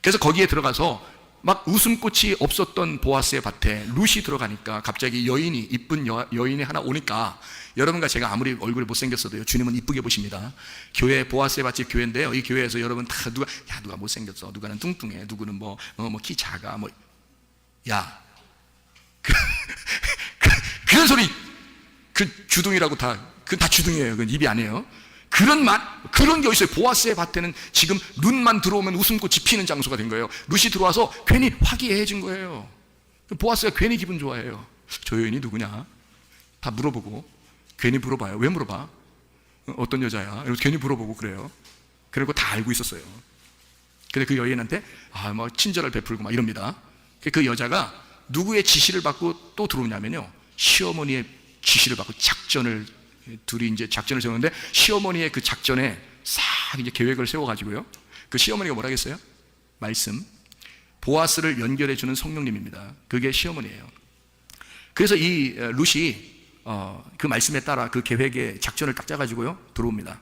S1: 그래서 거기에 들어가서 막 웃음꽃이 없었던 보아스의 밭에 룻이 들어가니까 갑자기 여인이, 이쁜 여인이 하나 오니까, 여러분과 제가 아무리 얼굴이 못생겼어도요, 주님은 이쁘게 보십니다. 교회, 보아스의 밭이 교회인데요, 이 교회에서 여러분 다 누가 못생겼어, 누가는 뚱뚱해, 누구는 키 작아, 야, 그런 소리, 그 주둥이라고 그건 다 주둥이에요. 그건 입이 아니에요. 그런 게 어딨어요. 보아스의 밭에는 지금 룻만 들어오면 웃음꽃이 피는 장소가 된 거예요. 룻이 들어와서 괜히 화기애애해진 거예요. 보아스가 괜히 기분 좋아해요. 저 여인이 누구냐? 다 물어보고, 괜히 물어봐요. 왜 물어봐? 어떤 여자야? 괜히 물어보고 그래요. 그리고 다 알고 있었어요. 근데 그 여인한테 막 친절을 베풀고 막 이럽니다. 그 여자가 누구의 지시를 받고 또 들어오냐면요, 시어머니의 지시를 받고 둘이 이제 작전을 세우는데, 시어머니의 그 작전에 싹 이제 계획을 세워가지고요, 그 시어머니가 뭐라 했어요? 말씀, 보아스를 연결해주는 성령님입니다. 그게 시어머니예요. 그래서 이 룻이 그 말씀에 따라 그 계획에 작전을 딱 짜가지고요 들어옵니다.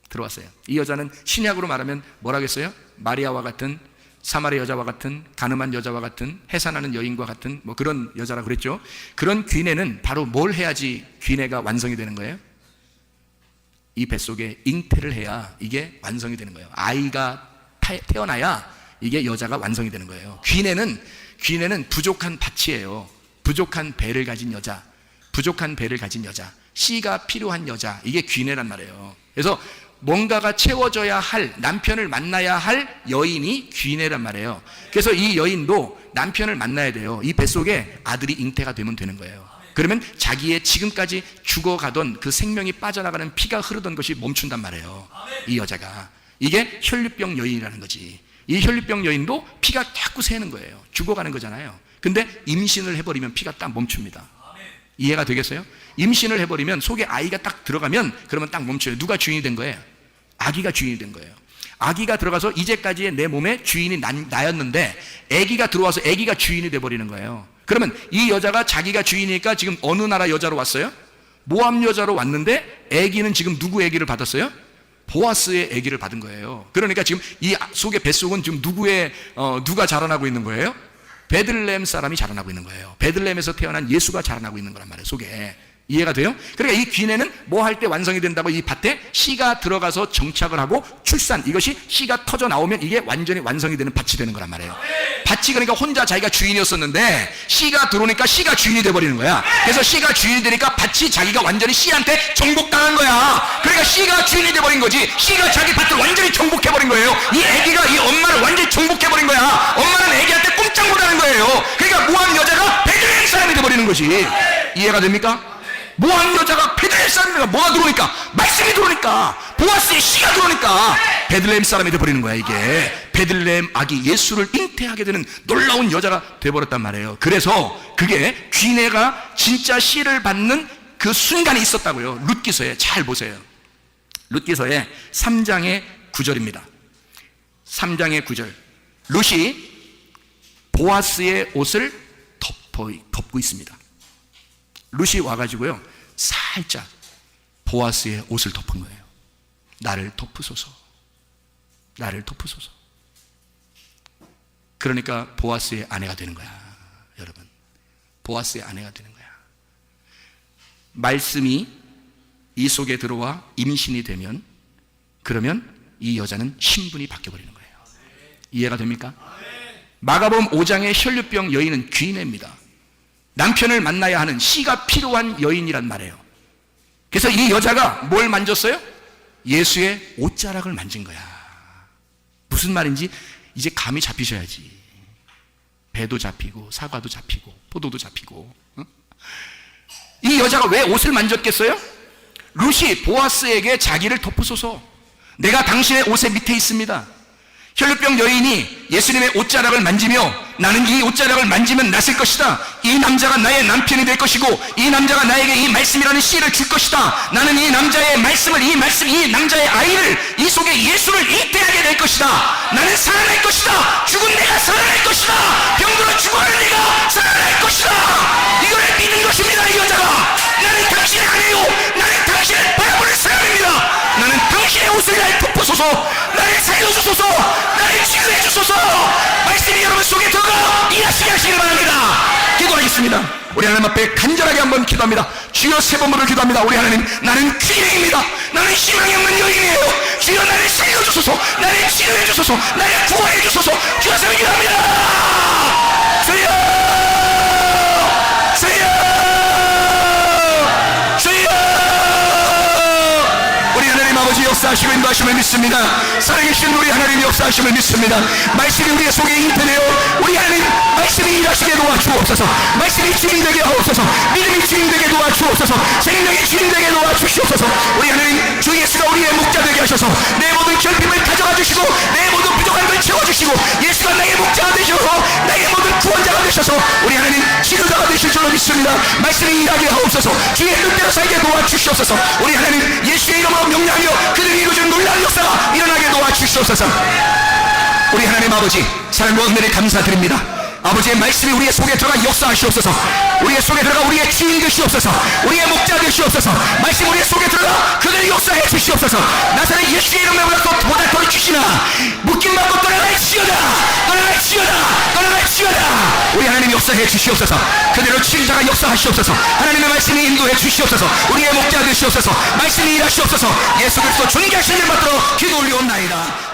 S1: 들어왔어요. 이 여자는 신약으로 말하면 뭐라겠어요? 마리아와 같은, 사마리 여자와 같은, 가늠한 여자와 같은, 해산하는 여인과 같은 뭐 그런 여자라 그랬죠. 그런 귀내는 바로 뭘 해야지 귀내가 완성이 되는 거예요? 이 뱃속에 잉태를 해야 이게 완성이 되는 거예요. 아이가 태어나야 이게 여자가 완성이 되는 거예요. 귀내는 부족한 밭이에요. 부족한 배를 가진 여자, 부족한 배를 가진 여자, 씨가 필요한 여자, 이게 귀내란 말이에요. 그래서 뭔가가 채워져야 할, 남편을 만나야 할 여인이 귀내란 말이에요. 그래서 이 여인도 남편을 만나야 돼요. 이 뱃속에 아들이 잉태가 되면 되는 거예요. 그러면 자기의 지금까지 죽어가던 그 생명이 빠져나가는 피가 흐르던 것이 멈춘단 말이에요. 이 여자가. 이게 혈류병 여인이라는 거지. 이 혈류병 여인도 피가 자꾸 새는 거예요. 죽어가는 거잖아요. 근데 임신을 해버리면 피가 딱 멈춥니다. 이해가 되겠어요? 임신을 해버리면 속에 아이가 딱 들어가면 그러면 딱 멈춰요. 누가 주인이 된 거예요? 아기가 주인이 된 거예요. 아기가 들어가서 이제까지의 내 몸에 주인이 나였는데 아기가 들어와서 아기가 주인이 돼버리는 거예요. 그러면 이 여자가 자기가 주인이니까 지금 어느 나라 여자로 왔어요? 모압 여자로 왔는데 아기는 지금 누구 아기를 받았어요? 보아스의 아기를 받은 거예요. 그러니까 지금 이 속의 뱃속은 지금 누가 자라나고 있는 거예요? 베들레헴 사람이 자라나고 있는 거예요. 베들레헴에서 태어난 예수가 자라나고 있는 거란 말이에요, 속에. 이해가 돼요? 그러니까 이 귀내는 뭐 할 때 완성이 된다고? 이 밭에 씨가 들어가서 정착을 하고 출산, 이것이 씨가 터져 나오면 이게 완전히 완성이 되는 밭이 되는 거란 말이에요. 밭이 그러니까 혼자 자기가 주인이었었는데 씨가 들어오니까 씨가 주인이 돼버리는 거야. 그래서 씨가 주인이 되니까 밭이 자기가 완전히 씨한테 정복당한 거야. 그러니까 씨가 주인이 돼버린 거지. 씨가 자기 밭을 완전히 정복해버린 거예요. 이 아기가 이 엄마를 완전히 정복해버린 거야. 엄마는 아기한테 꼼짝 못하는 거예요. 그러니까 모압 여자가 베들레헴 사람이 돼버리는 거지. 이해가 됩니까? 모압 여자가 베들레헴 사람이니까 뭐가 들어오니까? 말씀이 들어오니까, 보아스의 씨가 들어오니까 베들레헴 사람이 돼버리는 거야. 이게 베들레헴 아기 예수를 잉태하게 되는 놀라운 여자가 돼버렸단 말이에요. 그래서 그게 귀내가 진짜 씨를 받는 그 순간이 있었다고요. 룻기서에 잘 보세요. 룻기서에 3장의 9절입니다 3장의 9절. 룻이 보아스의 옷을 덮고 있습니다. 룻이 와가지고요 살짝 보아스의 옷을 덮은 거예요. 나를 덮으소서, 나를 덮으소서. 그러니까 보아스의 아내가 되는 거야. 여러분, 보아스의 아내가 되는 거야. 말씀이 이 속에 들어와 임신이 되면, 그러면 이 여자는 신분이 바뀌어버리는 거예요. 이해가 됩니까? 마가복음 5장의 혈류병 여인은 귀내입니다. 남편을 만나야 하는 씨가 필요한 여인이란 말이에요. 그래서 이 여자가 뭘 만졌어요? 예수의 옷자락을 만진 거야. 무슨 말인지 이제 감이 잡히셔야지. 배도 잡히고 사과도 잡히고 포도도 잡히고. 이 여자가 왜 옷을 만졌겠어요? 룻이 보아스에게 자기를 덮으소서, 내가 당신의 옷의 밑에 있습니다. 혈류병 여인이 예수님의 옷자락을 만지며 나는 이 옷자락을 만지면 낫을 것이다, 이 남자가 나의 남편이 될 것이고 이 남자가 나에게 이 말씀이라는 씨를 줄 것이다, 나는 이 남자의 말씀을, 이 남자의 아이를, 이 속에 예수를 잉태하게 될 것이다, 나는 살아날 것이다, 죽은 내가 살아날 것이다, 병들어 죽어가는 내가 살아날 것이다, 이걸 믿는 것입니다. 이 여자가 나는 당신의 아내요, 나는 당신을 바라보는 사람입니다. 나는 당신의 옷을 날 덮어소서, 나를 살려주소서, 나를 치유해주소서. 말씀이 여러분 속에 들어가 일하시게 하시길 바랍니다. 기도하겠습니다. 우리 하나님 앞에 간절하게 한번 기도합니다. 주여, 세 번으로 기도합니다. 우리 하나님, 나는 귀인입니다. 나는 희망이 없는 여인이에요. 주여, 나를 살려주소서, 나를 치유해주소서, 나를 구원해주소서. 주여, 기도합니다. 주여! 주여! 주여! 우리 하나님 아버지 역사하심을 인도하심을 믿습니다. 살아계신 우리 하나님 역사하심을 믿습니다. 말씀이 우리 속에 잉태되어 우리 하나님 말씀이 일하시게 도와주옵소서. 말씀이 주인되게 하옵소서. 믿음이 주인되게 도와주옵소서. 생명이 주인되게 도와주시옵소서. 우리 하나님 주 예수가 우리의 목자 되게 하셔서 내 모든 결핍을 가져가 주시고 내 모든 부족한 걸 채워주시고 예수가 나의 목자가 되셔서 나의 모든 구원자가 되셔서 우리 하나님 치료자가 되실 줄로 믿습니다. 말씀이 일하게 하옵소서. 주의 뜻대로 살게 도와주시옵소서. 우리 하나님 예수의 이름으로 명령하며 그들이 이루어진 놀라운 역사가 일어나게 도와주시옵소서. 우리 하나님 아버지 사랑과 은혜를 감사드립니다. 아버지의 말씀이 우리의 속에 들어가 역사하시옵소서. 우리의 속에 들어가 우리의 주인 되시옵소서. 우리의 목자 되시옵소서. 말씀 우리의 속에 들어가 그들을 역사해 주시옵소서. 나사렛 예수의 이름으로 보다 더 주시나 묶임 받고 떠나갈지어다. 떠나갈지어다. 떠나갈지어다. 우리 하나님 역사해 주시옵소서. 그대로 치료자가 역사하시옵소서. 하나님의 말씀이 인도해 주시옵소서. 우리의 목자 되시옵소서. 말씀이 일하시옵소서. 예수 그리스도 존귀하신 일 받들어 기도 올리옵나이다.